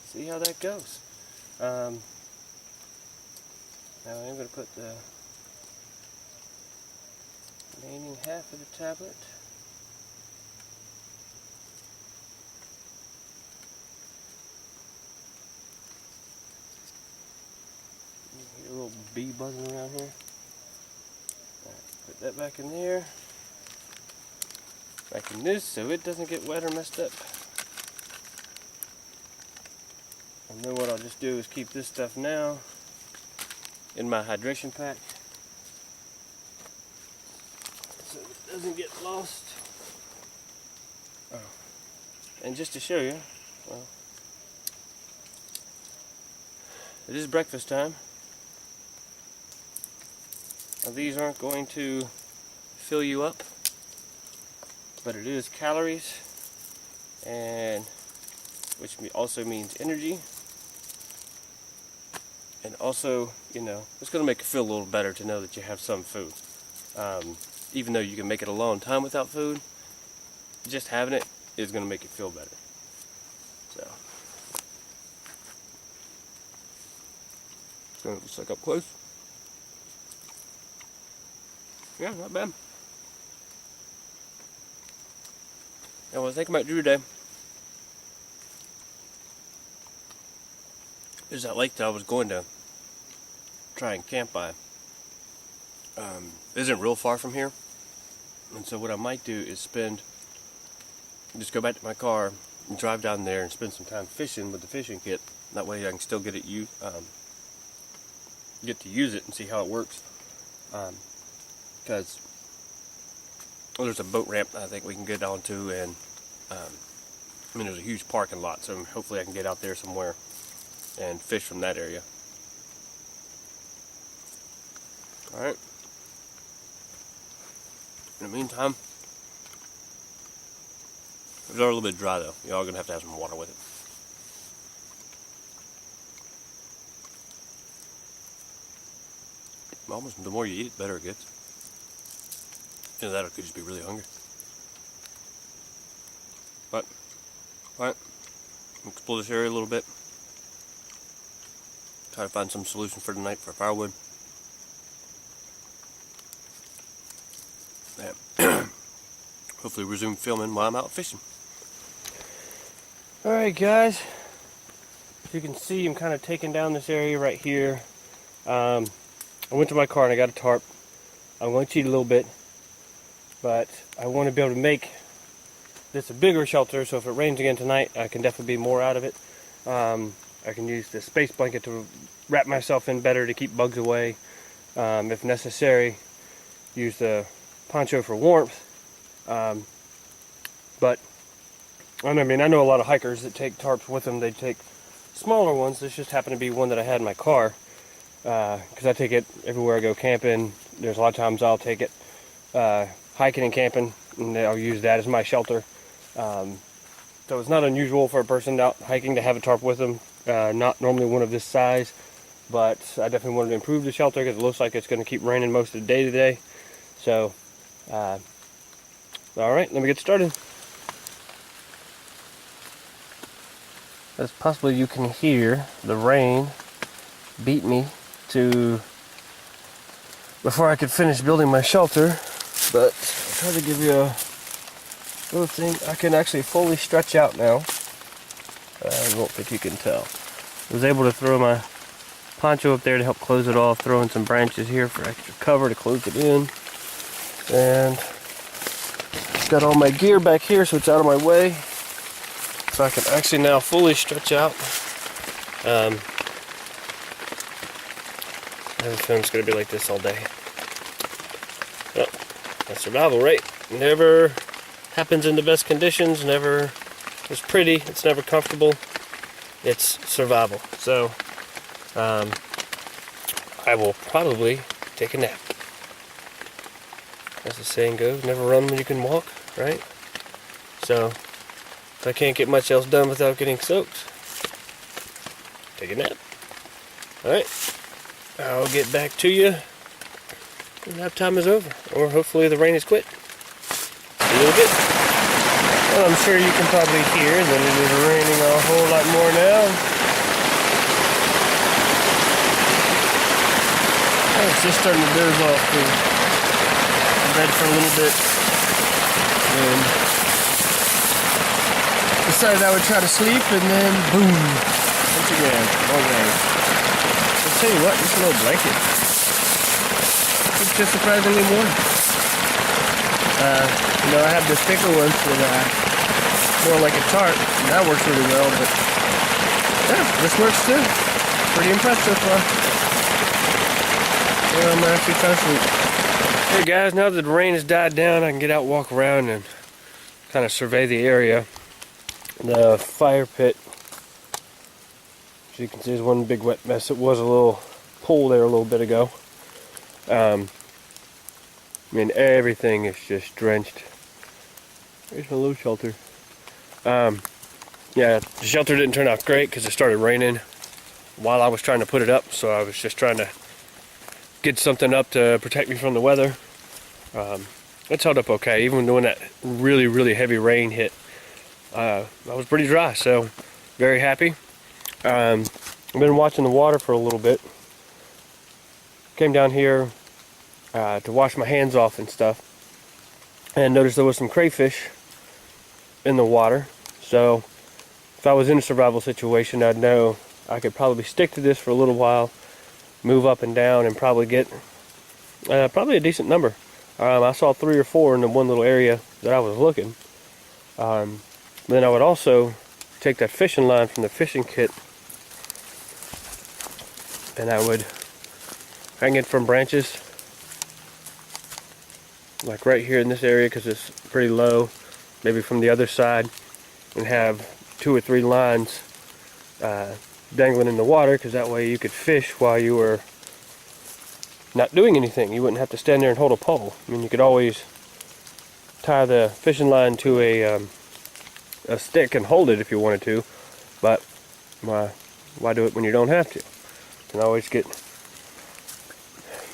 See how that goes. Now I'm going to put the remaining half of the tablet. You hear a little bee buzzing around here. Right, put that back in there. Back in this so it doesn't get wet or messed up. And then what I'll just do is keep this stuff now in my hydration pack so it doesn't get lost. Oh. And just to show you, well, it is breakfast time. Now these aren't going to fill you up, but it is calories, and which also means energy, and also, you know, it's going to make you feel a little better to know that you have some food. Even though you can make it a long time without food, just having it is going to make you feel better. So, let's look up close. Yeah, not bad. I was thinking about Drew today. There's that lake that I was going to try and camp by. It isn't real far from here. And so what I might do is just go back to my car and drive down there and spend some time fishing with the fishing kit. That way I can still get to use it and see how it works. Because there's a boat ramp I think we can get onto, and I mean, there's a huge parking lot, so hopefully I can get out there somewhere and fish from that area. Alright. In the meantime, it's a little bit dry though. Y'all are going to have some water with it. Almost the more you eat it, better it gets. You know, that could just be really hungry. But, alright, explore this area a little bit. Try to find some solution for tonight for firewood. And hopefully resume filming while I'm out fishing. Alright guys, as you can see, I'm kind of taking down this area right here. I went to my car and I got a tarp. I'm going to cheat a little bit, but I want to be able to make this a bigger shelter, so if it rains again tonight, I can definitely be more out of it. I can use the space blanket to wrap myself in better to keep bugs away. If necessary, use the poncho for warmth. But I mean, I know a lot of hikers that take tarps with them. They take smaller ones. This just happened to be one that I had in my car, because I take it everywhere I go camping. There's a lot of times I'll take it hiking and camping, and I'll use that as my shelter. So it's not unusual for a person out hiking to have a tarp with them. Not normally one of this size, but I definitely wanted to improve the shelter because it looks like it's going to keep raining most of the day today. So, alright, let me get started. As possibly you can hear, the rain beat me to before I could finish building my shelter, but I'll try to give you a little thing. I can actually fully stretch out now. I don't think you can tell. I was able to throw my poncho up there to help close it off, throwing some branches here for extra cover to close it in. And got all my gear back here so it's out of my way. So I can actually now fully stretch out. I have a feeling it's going to be like this all day. Well, that's survival, right? Never happens in the best conditions, never is pretty, it's never comfortable. It's survival. So, I will probably take a nap. As the saying goes, never run when you can walk, right? So, if I can't get much else done without getting soaked, take a nap. Alright, I'll get back to you when nap time is over. Or hopefully the rain has quit. See you in a bit. Well, I'm sure you can probably hear that it is raining a whole lot more now. It's just starting to doze off too. I read for a little bit and decided I would try to sleep, and then boom, once again, more rain. I'll tell you what, this little blanket, it's just surprisingly warm. You know, I have this thicker one that more like a tarp, and that works really well, but yeah, this works too. Pretty impressed so far. Well, I'm actually trying to sleep. Hey guys, now that the rain has died down, I can get out, walk around, and kind of survey the area. The fire pit, as you can see, is one big wet mess. It was a little pool there a little bit ago. I mean, everything is just drenched. There's my little shelter. Yeah, the shelter didn't turn out great because it started raining while I was trying to put it up, so I was just trying to get something up to protect me from the weather. It's held up okay, even when that really, really heavy rain hit. I was pretty dry, so very happy. I've been watching the water for a little bit. Came down here to wash my hands off and stuff, and noticed there was some crayfish in the water. So if I was in a survival situation, I'd know I could probably stick to this for a little while, move up and down, and probably get probably a decent number. I saw 3 or 4 in the one little area that I was looking. Then I would also take that fishing line from the fishing kit, and I would hang it from branches, like right here in this area because it's pretty low, maybe from the other side, and have 2 or 3 lines dangling in the water, because that way you could fish while you were not doing anything. You wouldn't have to stand there and hold a pole. I mean, you could always tie the fishing line to a stick and hold it if you wanted to, but why do it when you don't have to? You can always get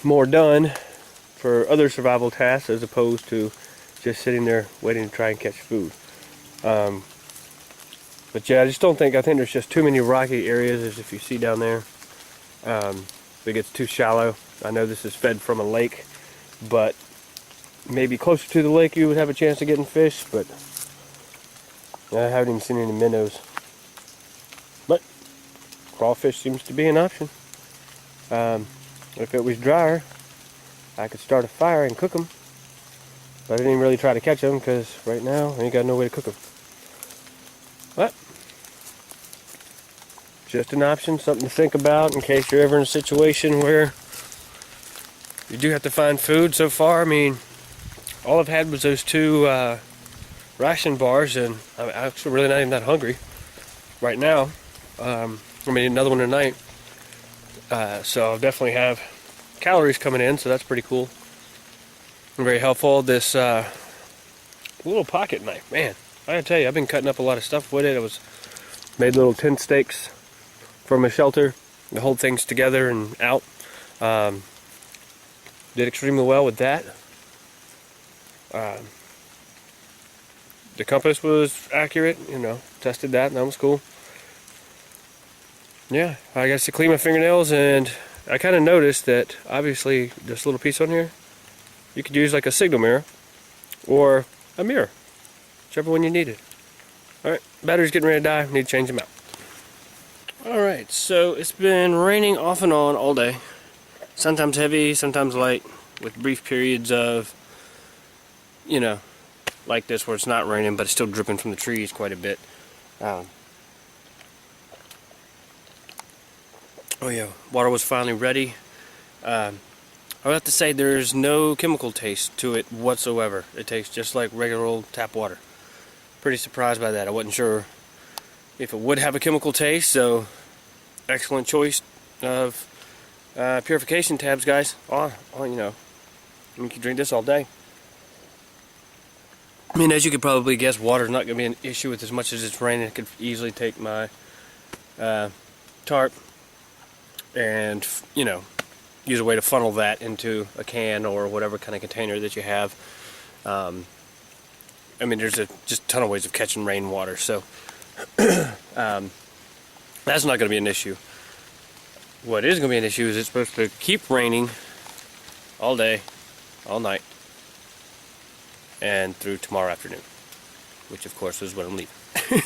more done for other survival tasks as opposed to just sitting there waiting to try and catch food. But yeah, I think there's just too many rocky areas, as if you see down there. It gets too shallow. I know this is fed from a lake, but maybe closer to the lake you would have a chance of getting fish, but I haven't even seen any minnows. But crawfish seems to be an option. If it was drier, I could start a fire and cook them, but I didn't even really try to catch them because right now I ain't got no way to cook them. But just an option, something to think about in case you're ever in a situation where you do have to find food. So far, I mean, all I've had was those 2 ration bars, and I'm actually really not even that hungry right now. I mean, another one tonight. So I'll definitely have calories coming in, so that's pretty cool and very helpful. This little pocket knife, man, I gotta tell you, I've been cutting up a lot of stuff with it. I made little tent stakes from a shelter to hold things together and out. Did extremely well with that. The compass was accurate, you know, tested that, and that was cool. Yeah, I got to clean my fingernails, and I kind of noticed that obviously this little piece on here, you could use like a signal mirror or a mirror, whichever one you needed. Alright, battery's getting ready to die, need to change them out. Alright, so it's been raining off and on all day. Sometimes heavy, sometimes light, with brief periods of, you know, like this where it's not raining but it's still dripping from the trees quite a bit. Oh yeah, water was finally ready. I would have to say there's no chemical taste to it whatsoever. It tastes just like regular old tap water. Pretty surprised by that. I wasn't sure if it would have a chemical taste, so excellent choice of purification tabs, guys. You know, you can drink this all day. I mean, as you could probably guess, water's not going to be an issue with as much as it's raining. I could easily take my tarp and, you know, use a way to funnel that into a can or whatever kind of container that you have. I mean, there's just a ton of ways of catching rainwater, so that's not going to be an issue. What is going to be an issue is it's supposed to keep raining all day, all night, and through tomorrow afternoon, which of course is when I'm leaving.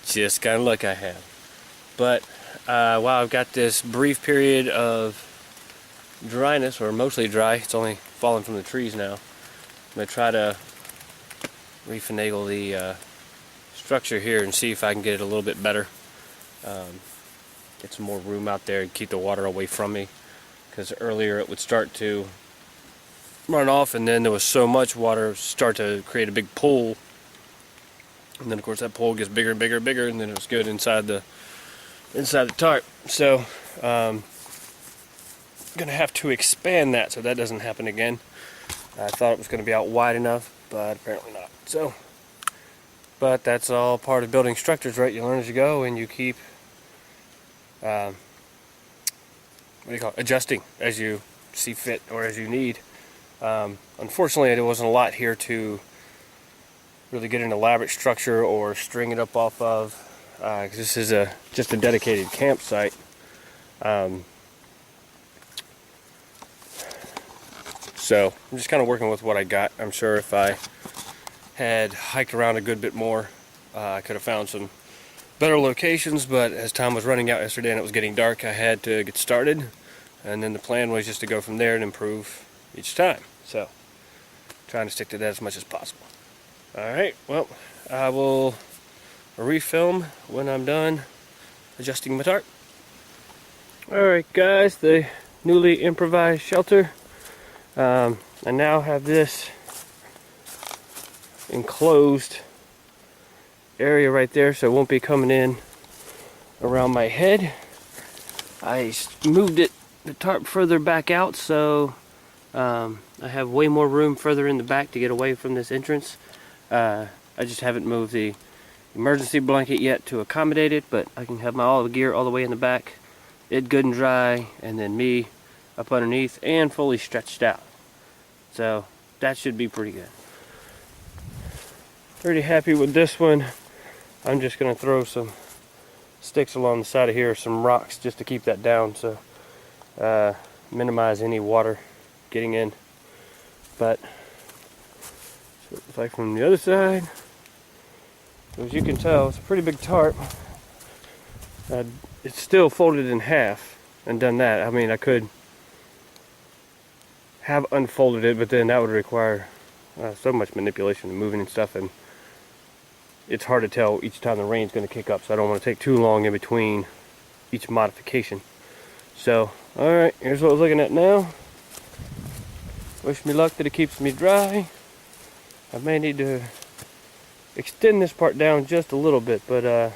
Just kind of luck I have. But while I've got this brief period of dryness, or mostly dry, it's only fallen from the trees now, I'm going to try to refinagle the structure here and see if I can get it a little bit better. Get some more room out there and keep the water away from me, because earlier it would start to run off and then there was so much water start to create a big pool, and then of course that pool gets bigger and bigger and bigger, and then it was good inside the tarp. So I'm gonna have to expand that so that doesn't happen again. I thought it was gonna be out wide enough, but apparently not. So, but that's all part of building structures, right? You learn as you go, and you keep what do you call it? Adjusting as you see fit or as you need. Unfortunately, there wasn't a lot here to really get an elaborate structure or string it up off of, because this is just a dedicated campsite. So I'm just kind of working with what I got. I'm sure if I had hiked around a good bit more, I could have found some better locations, but as time was running out yesterday and it was getting dark, I had to get started, and then the plan was just to go from there and improve each time. So trying to stick to that as much as possible. Alright, well, I will refilm when I'm done adjusting my tarp. Alright guys, the newly improvised shelter. I now have this enclosed area right there, so it won't be coming in around my head. I moved the tarp further back out, so I have way more room further in the back to get away from this entrance. I just haven't moved the emergency blanket yet to accommodate it, but I can have all the gear all the way in the back, it good and dry, and then me up underneath and fully stretched out. So that should be pretty good. Pretty happy with this one. I'm just going to throw some sticks along the side of here, some rocks, just to keep that down, so minimize any water getting in. But so it looks like from the other side. As you can tell, it's a pretty big tarp. It's still folded in half and done that. I mean, I could have unfolded it, but then that would require so much manipulation and moving and stuff, and it's hard to tell each time the rain's going to kick up, so I don't want to take too long in between each modification. So, alright, here's what I was looking at now. Wish me luck that it keeps me dry. I may need to extend this part down just a little bit, but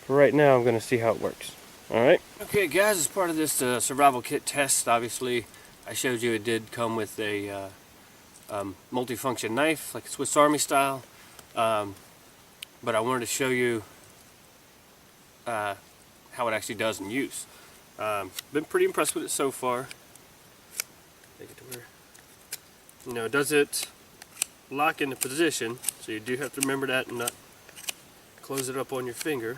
for right now I'm going to see how it works. Alright. Okay guys, as part of this survival kit test, obviously I showed you it did come with a multifunction knife, like a Swiss Army style. But I wanted to show you how it actually does in use. Been pretty impressed with it so far. Make it to where, you know, does it lock into position, so you do have to remember that and not close it up on your finger.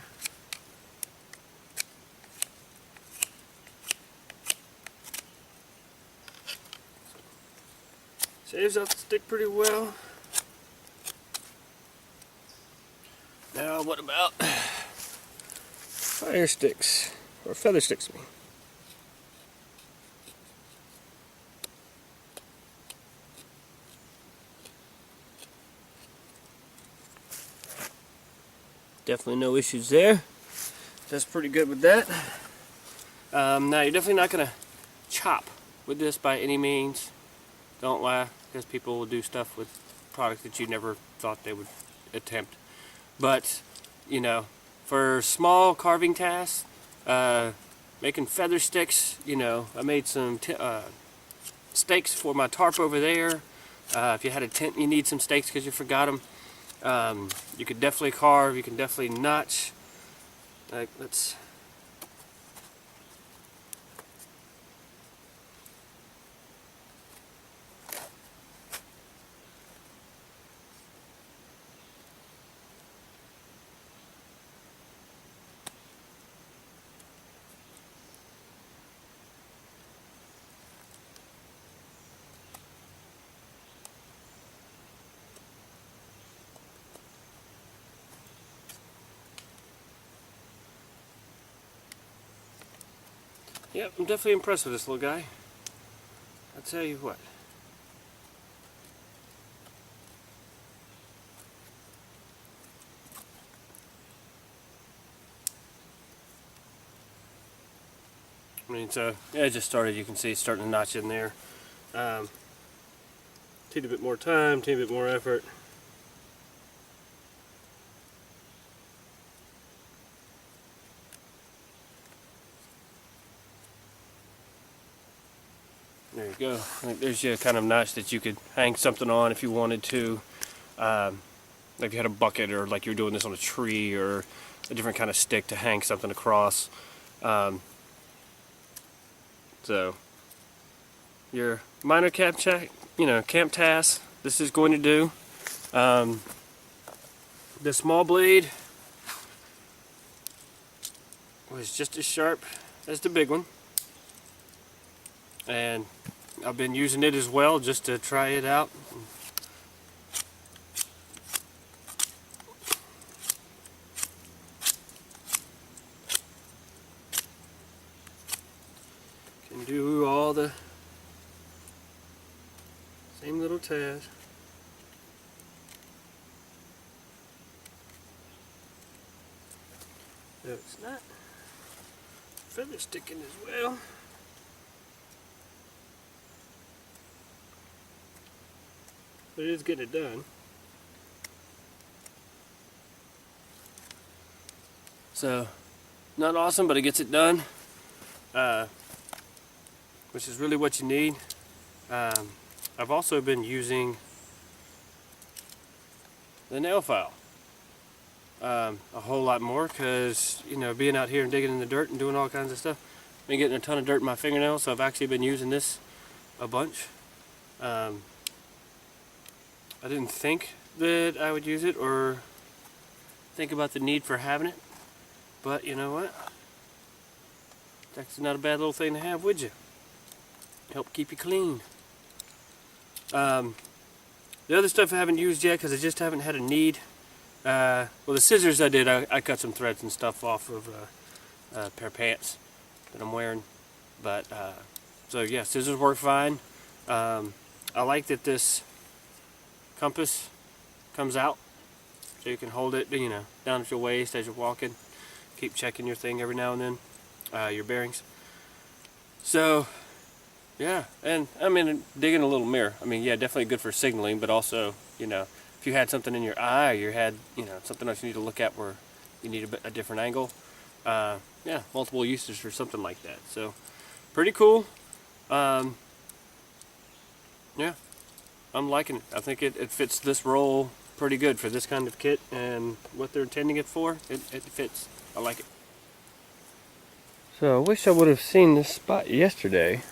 Saves out the stick pretty well. Now what about if fire sticks, or feather sticks. Definitely no issues there. That's pretty good with that. Now you're definitely not gonna chop with this by any means. Don't lie, because people will do stuff with products that you never thought they would attempt. But, you know, for small carving tasks, making feather sticks, you know, I made some stakes for my tarp over there. If you had a tent and you need some stakes because you forgot them, you could definitely carve, you can definitely notch. Like, let's... Yep, I'm definitely impressed with this little guy. I'll tell you what. I mean, so yeah, it just started. You can see it's starting to notch in there. Take a bit more time, take a bit more effort. There you go. Like, there's your kind of notch that you could hang something on if you wanted to. Like if you had a bucket, or like you're doing this on a tree, or a different kind of stick to hang something across. So your minor camp task, this is going to do. The small blade was just as sharp as the big one, and I've been using it as well just to try it out. Can do all the same little tasks. No, it's not. Feather sticking as well. But it is getting it done. So, not awesome, but it gets it done. Which is really what you need. I've also been using the nail file a whole lot more, because, you know, being out here and digging in the dirt and doing all kinds of stuff, I've been getting a ton of dirt in my fingernails, so I've actually been using this a bunch. I didn't think that I would use it or think about the need for having it, but you know what? It's actually not a bad little thing to have, would you? Help keep you clean. The other stuff I haven't used yet because I just haven't had a need. Well, the scissors I did, I cut some threads and stuff off of a pair of pants that I'm wearing. But, so yeah, scissors work fine. I like that this compass comes out, so you can hold it, you know, down at your waist as you're walking. Keep checking your thing every now and then, your bearings. So, yeah, and I mean, digging a little mirror. I mean, yeah, definitely good for signaling, but also, you know, if you had something in your eye, or you had, you know, something else you need to look at where you need a different angle. Yeah, multiple uses for something like that. So, pretty cool. Yeah, I'm liking it. I think it fits this role pretty good for this kind of kit and what they're intending it for. It fits. I like it. So I wish I would have seen this spot yesterday.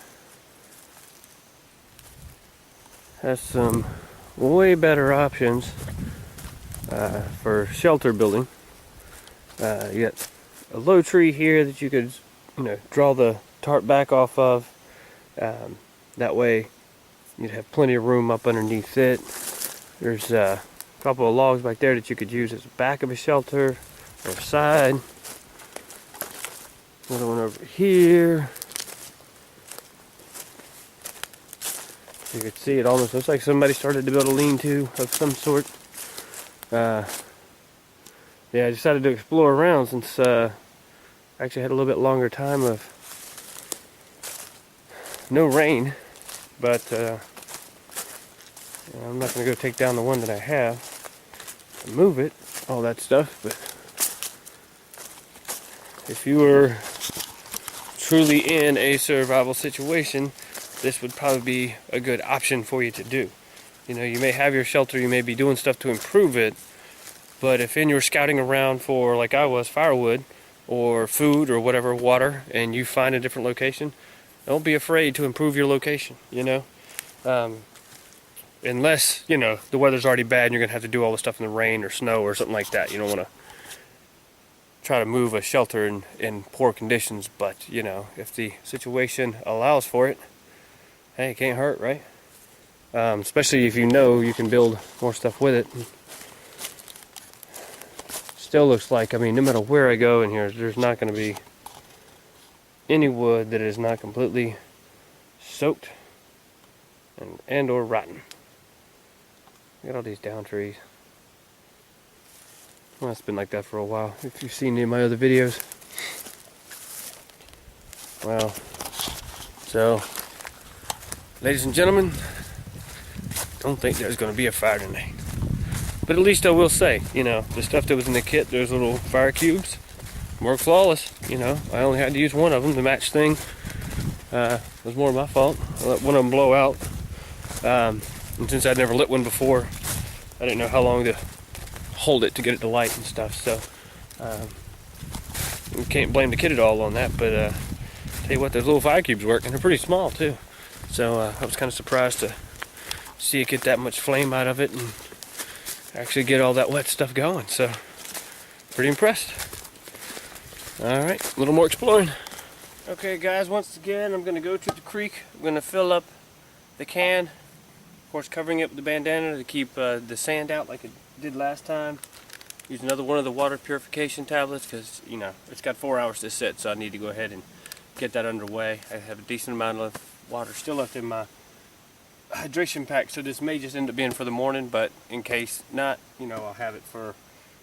Has some way better options for shelter building. You got a low tree here that you could, you know, draw the tarp back off of. That way you'd have plenty of room up underneath it. There's a couple of logs back there that you could use as the back of a shelter or side. Another one over here. You can see it almost looks like somebody started to build a lean-to of some sort. Yeah, I decided to explore around since I actually had a little bit longer time of no rain, but I'm not going to go take down the one that I have and move it, all that stuff. But if you were truly in a survival situation, this would probably be a good option for you to do. You know, you may have your shelter, you may be doing stuff to improve it, but if in you're scouting around for, like I was, firewood or food or whatever, water, and you find a different location, don't be afraid to improve your location, you know. Unless, you know, the weather's already bad and you're going to have to do all the stuff in the rain or snow or something like that. You don't want to try to move a shelter in poor conditions, but, you know, if the situation allows for it, hey, it can't hurt, right? Especially if you know you can build more stuff with it. Still looks like, I mean, no matter where I go in here, there's not going to be any wood that is not completely soaked and or rotten. Look at all these down trees. Well, it's been like that for a while. If you've seen any of my other videos. Well, so, ladies and gentlemen, don't think there's going to be a fire tonight. But at least I will say, you know, the stuff that was in the kit, those little fire cubes, worked flawless. You know, I only had to use one of them. The match thing was more my fault. I let one of them blow out. And since I'd never lit one before, I didn't know how long to hold it to get it to light and stuff. So, we can't blame the kit at all on that. But tell you what, those little fire cubes work, and they're pretty small too. So I was kind of surprised to see it get that much flame out of it and actually get all that wet stuff going. So, pretty impressed. Alright, a little more exploring. Okay guys, once again I'm going to go to the creek. I'm going to fill up the can. Of course, covering it with the bandana to keep the sand out like it did last time. Use another one of the water purification tablets because, you know, it's got 4 hours to sit, so I need to go ahead and get that underway. I have a decent amount of water still left in my hydration pack, so this may just end up being for the morning, but in case not, you know, I'll have it for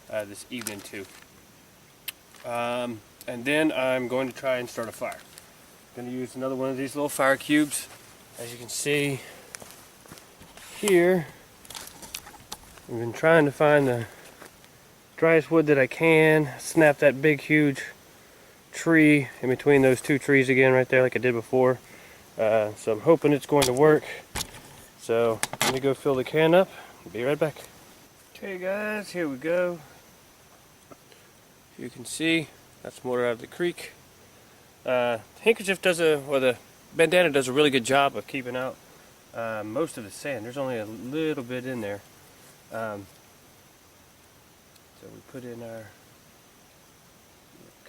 this evening too. And then I'm going to try and start a fire. I'm going to use another one of these little fire cubes. As you can see here, I've been trying to find the driest wood that I can, snap that big huge tree in between those two trees again right there like I did before. So I'm hoping it's going to work. So let me go fill the can up. Be right back. Okay guys, here we go. You can see that's more out of the creek. Handkerchief does the bandana does a really good job of keeping out most of the sand. There's only a little bit in there. So we put in our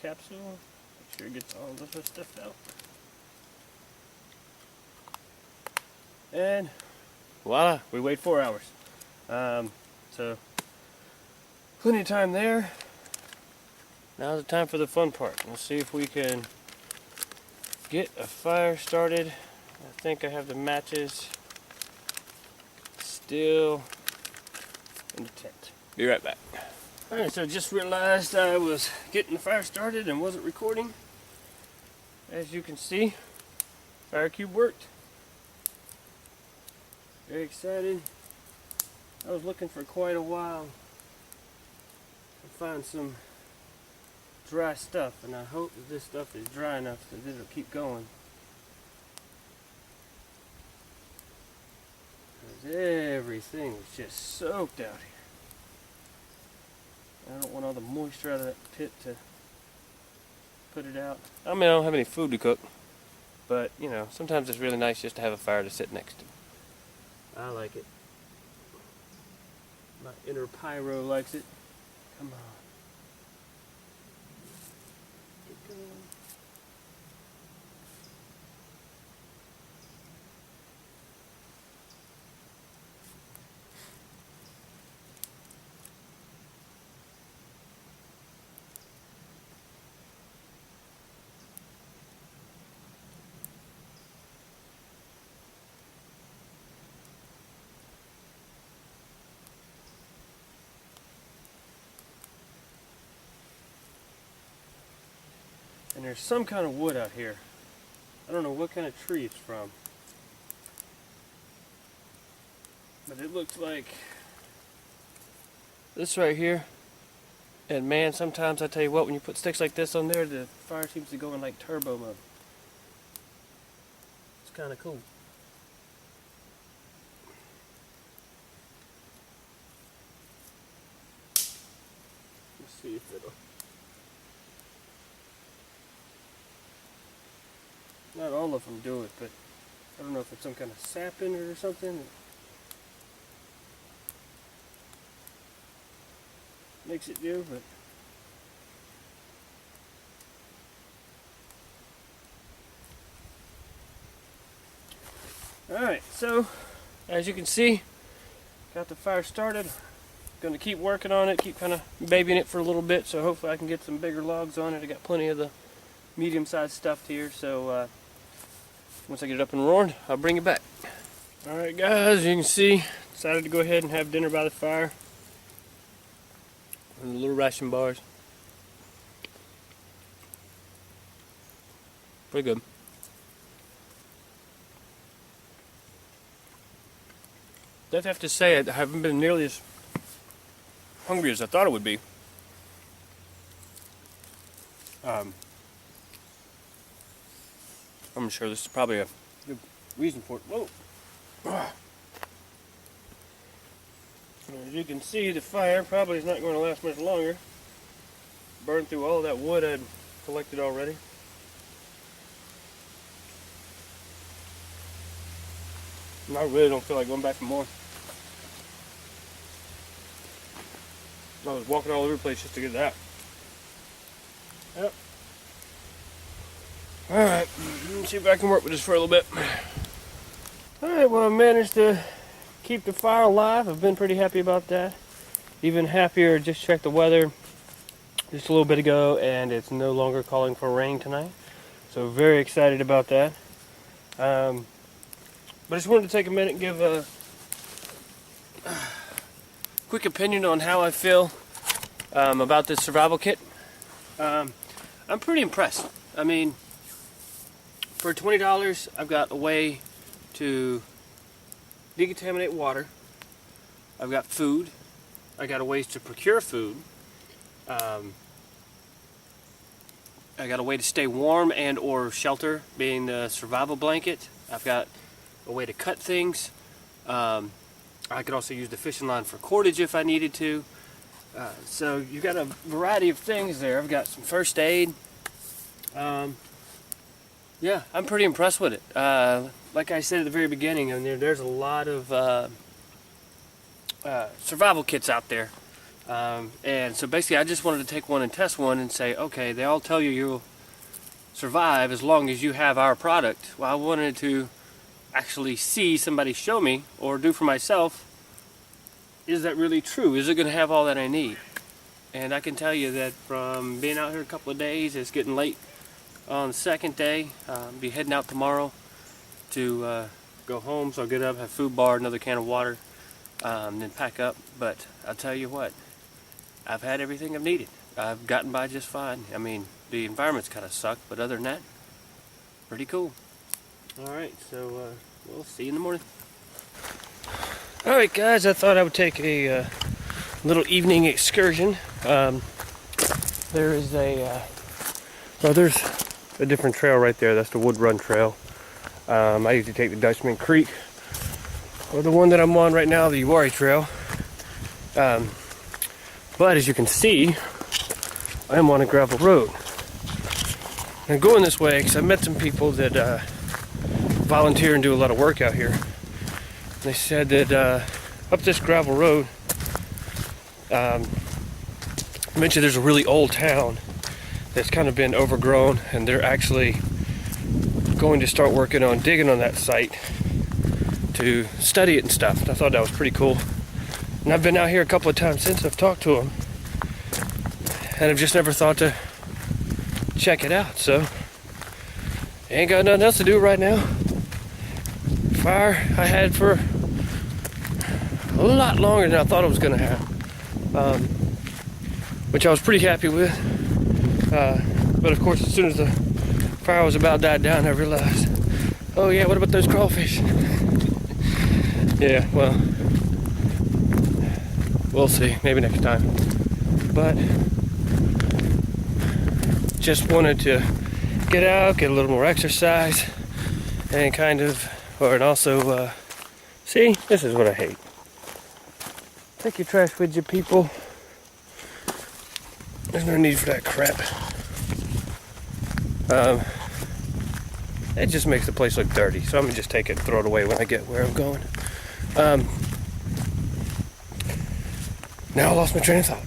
capsule. Make sure it gets all of this stuff out. And voila, we wait 4 hours. So plenty of time there. Now's the time for the fun part. Let's see if we can get a fire started. I think I have the matches still in the tent. Be right back. Alright, so I just realized I was getting the fire started and wasn't recording. As you can see, fire cube worked. Very excited. I was looking for quite a while to find some dry stuff, and I hope that this stuff is dry enough that it'll keep going. Because everything was just soaked out here. I don't want all the moisture out of that pit to put it out. I mean, I don't have any food to cook, but you know, sometimes it's really nice just to have a fire to sit next to. I like it. My inner pyro likes it. Come on. Get going. there's some kind of wood out here. I don't know what kind of tree it's from, but it looks like this right here. And man, sometimes I tell you what, when you put sticks like this on there, the fire seems to go in like turbo mode. It's kind of cool. Let's see if it'll... Not all of them do it, but I don't know if it's some kind of sap in it or something. Makes it do, but alright, so as you can see, got the fire started. Gonna keep working on it, keep kind of babying it for a little bit, so hopefully I can get some bigger logs on it. I got plenty of the medium-sized stuff here, so once I get it up and roaring, I'll bring it back. Alright guys, you can see, decided to go ahead and have dinner by the fire. And the little ration bars. Pretty good. I'd have to say I haven't been nearly as hungry as I thought it would be. I'm sure this is probably a good reason for it. Whoa! As you can see, the fire probably is not going to last much longer. Burned through all that wood I'd collected already. And I really don't feel like going back for more. I was walking all over the place just to get that. Yep. Alright, let's see if I can work with this for a little bit. Alright, well I managed to keep the fire alive. I've been pretty happy about that. Even happier, just checked the weather just a little bit ago and it's no longer calling for rain tonight. So very excited about that. But I just wanted to take a minute and give a quick opinion on how I feel about this survival kit. I'm pretty impressed. I mean, for $20 I've got a way to decontaminate water. I've got food. I got a ways to procure food. I got a way to stay warm and or shelter, being the survival blanket. I've got a way to cut things. I could also use the fishing line for cordage if I needed to. So you've got a variety of things there. I've got some first aid. Yeah, I'm pretty impressed with it. Like I said at the very beginning, I mean, there's a lot of survival kits out there. And so basically I just wanted to take one and test one and say, okay, they all tell you you'll survive as long as you have our product. Well, I wanted to actually see somebody show me or do for myself, is that really true? Is it going to have all that I need? And I can tell you that from being out here a couple of days, it's getting late on the second day. Be heading out tomorrow to go home, so I'll get up, have food bar, another can of water, then pack up. But I'll tell you what, I've had everything I've needed. I've gotten by just fine. I mean, the environment's kind of sucked, but other than that, pretty cool. Alright, so we'll see you in the morning. Alright guys, I thought I would take a little evening excursion. There is there's a different trail right there. That's the Wood Run Trail. I usually take the Dutchman Creek, or the one that I'm on right now, the Uwharrie Trail. But as you can see, I am on a gravel road. I'm going this way because I met some people that volunteer and do a lot of work out here. They said that up this gravel road, eventually there's a really old town that's kind of been overgrown, and they're actually going to start working on digging on that site to study it and stuff. And I thought that was pretty cool. And I've been out here a couple of times since I've talked to them, and I've just never thought to check it out. So ain't got nothing else to do right now. Fire I had for a lot longer than I thought it was going to have, which I was pretty happy with. But But of course, as soon as the fire was about died down, I realized, oh yeah, what about those crawfish? Yeah, well, we'll see, maybe next time. But just wanted to get out, get a little more exercise, and and also, see, this is what I hate. Take your trash with you, people. There's no need for that crap. It just makes the place look dirty, so I'm gonna just take it and throw it away when I get where I'm going. Now I lost my train of thought.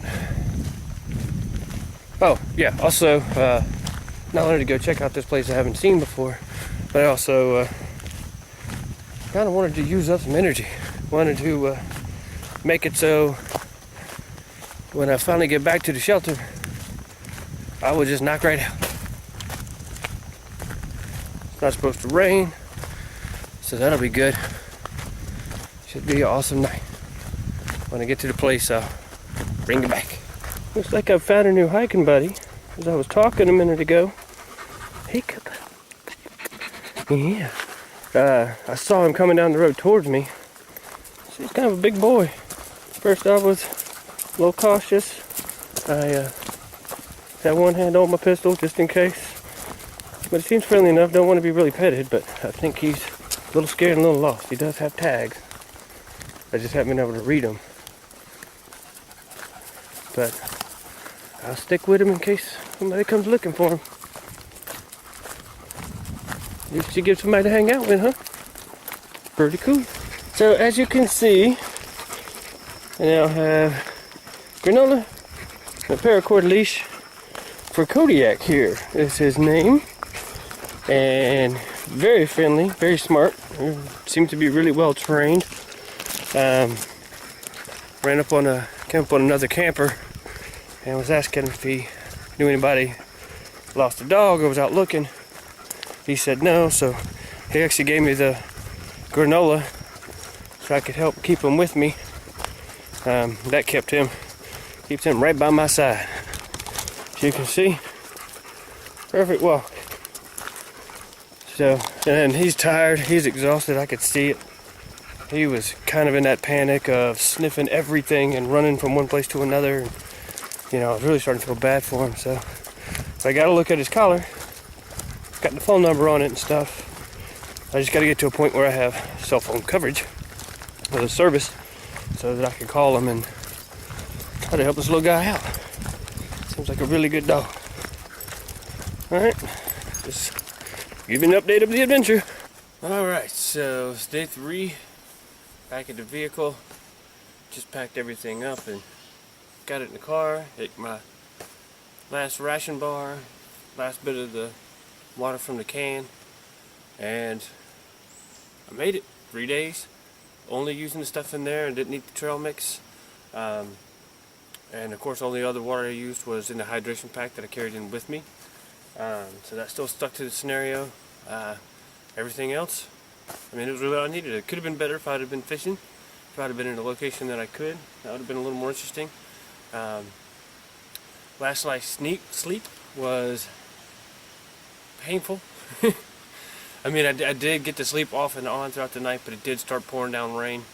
Oh, yeah, also, not only to go check out this place I haven't seen before, but I also kind of wanted to use up some energy. Wanted to make it so when I finally get back to the shelter, I would just knock right out. It's not supposed to rain, so that'll be good. Should be an awesome night. When I get to the place, I'll bring it back. Looks like I've found a new hiking buddy. As I was talking a minute ago. Hey, Cooper. Yeah. I saw him coming down the road towards me. So he's kind of a big boy. First I was a little cautious. I had one hand on my pistol just in case. But he seems friendly enough. Don't want to be really petted, but I think he's a little scared and a little lost. He does have tags. I just haven't been able to read them. But I'll stick with him in case somebody comes looking for him. At least you give somebody to hang out with, huh? Pretty cool. So as you can see, I now have Granola, a paracord leash for Kodiak here is his name. And very friendly, very smart. Seems to be really well trained. Came up on another camper and was asking if he knew anybody lost a dog or was out looking. He said no, so he actually gave me the Granola so I could help keep him with me. That keeps him right by my side. As you can see, perfect walk. So, and he's tired, he's exhausted, I could see it. He was kind of in that panic of sniffing everything and running from one place to another. And, you know, I was really starting to feel bad for him. So I got to look at his collar. It's got the phone number on it and stuff. I just got to get to a point where I have cell phone coverage with a service so that I can call him and try to help this little guy out. Seems like a really good dog. Alright, just give you an update of the adventure. Alright, so it's day 3. Back at the vehicle. Just packed everything up and got it in the car. Ate my last ration bar, last bit of the water from the can, and I made it. 3 days. Only using the stuff in there and didn't eat the trail mix. And of course, only other water I used was in the hydration pack that I carried in with me. So that still stuck to the scenario. Everything else, I mean, it was really all I needed. It could have been better if I'd have been fishing. If I'd have been in a location that I could. That would have been a little more interesting. Last night's sleep was painful. I mean, I did get to sleep off and on throughout the night, but it did start pouring down rain.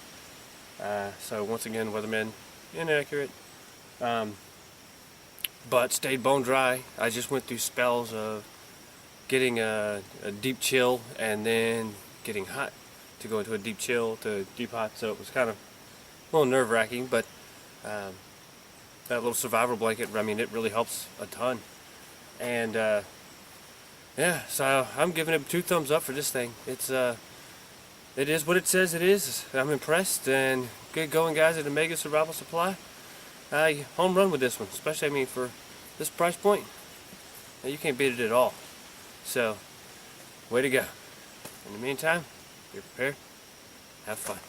So once again, weatherman inaccurate. But stayed bone dry. I just went through spells of getting a deep chill and then getting hot to go into a deep chill to deep hot. So it was kind of a little nerve-wracking, but that little survivor blanket, I mean, it really helps a ton. And yeah, so I'm giving it 2 thumbs up for this thing. It is what it says it is. I'm impressed, and good going, guys, at Omega Survival Supply. Home run with this one, especially, I mean, for this price point. You can't beat it at all. So, way to go. In the meantime, be prepared. Have fun.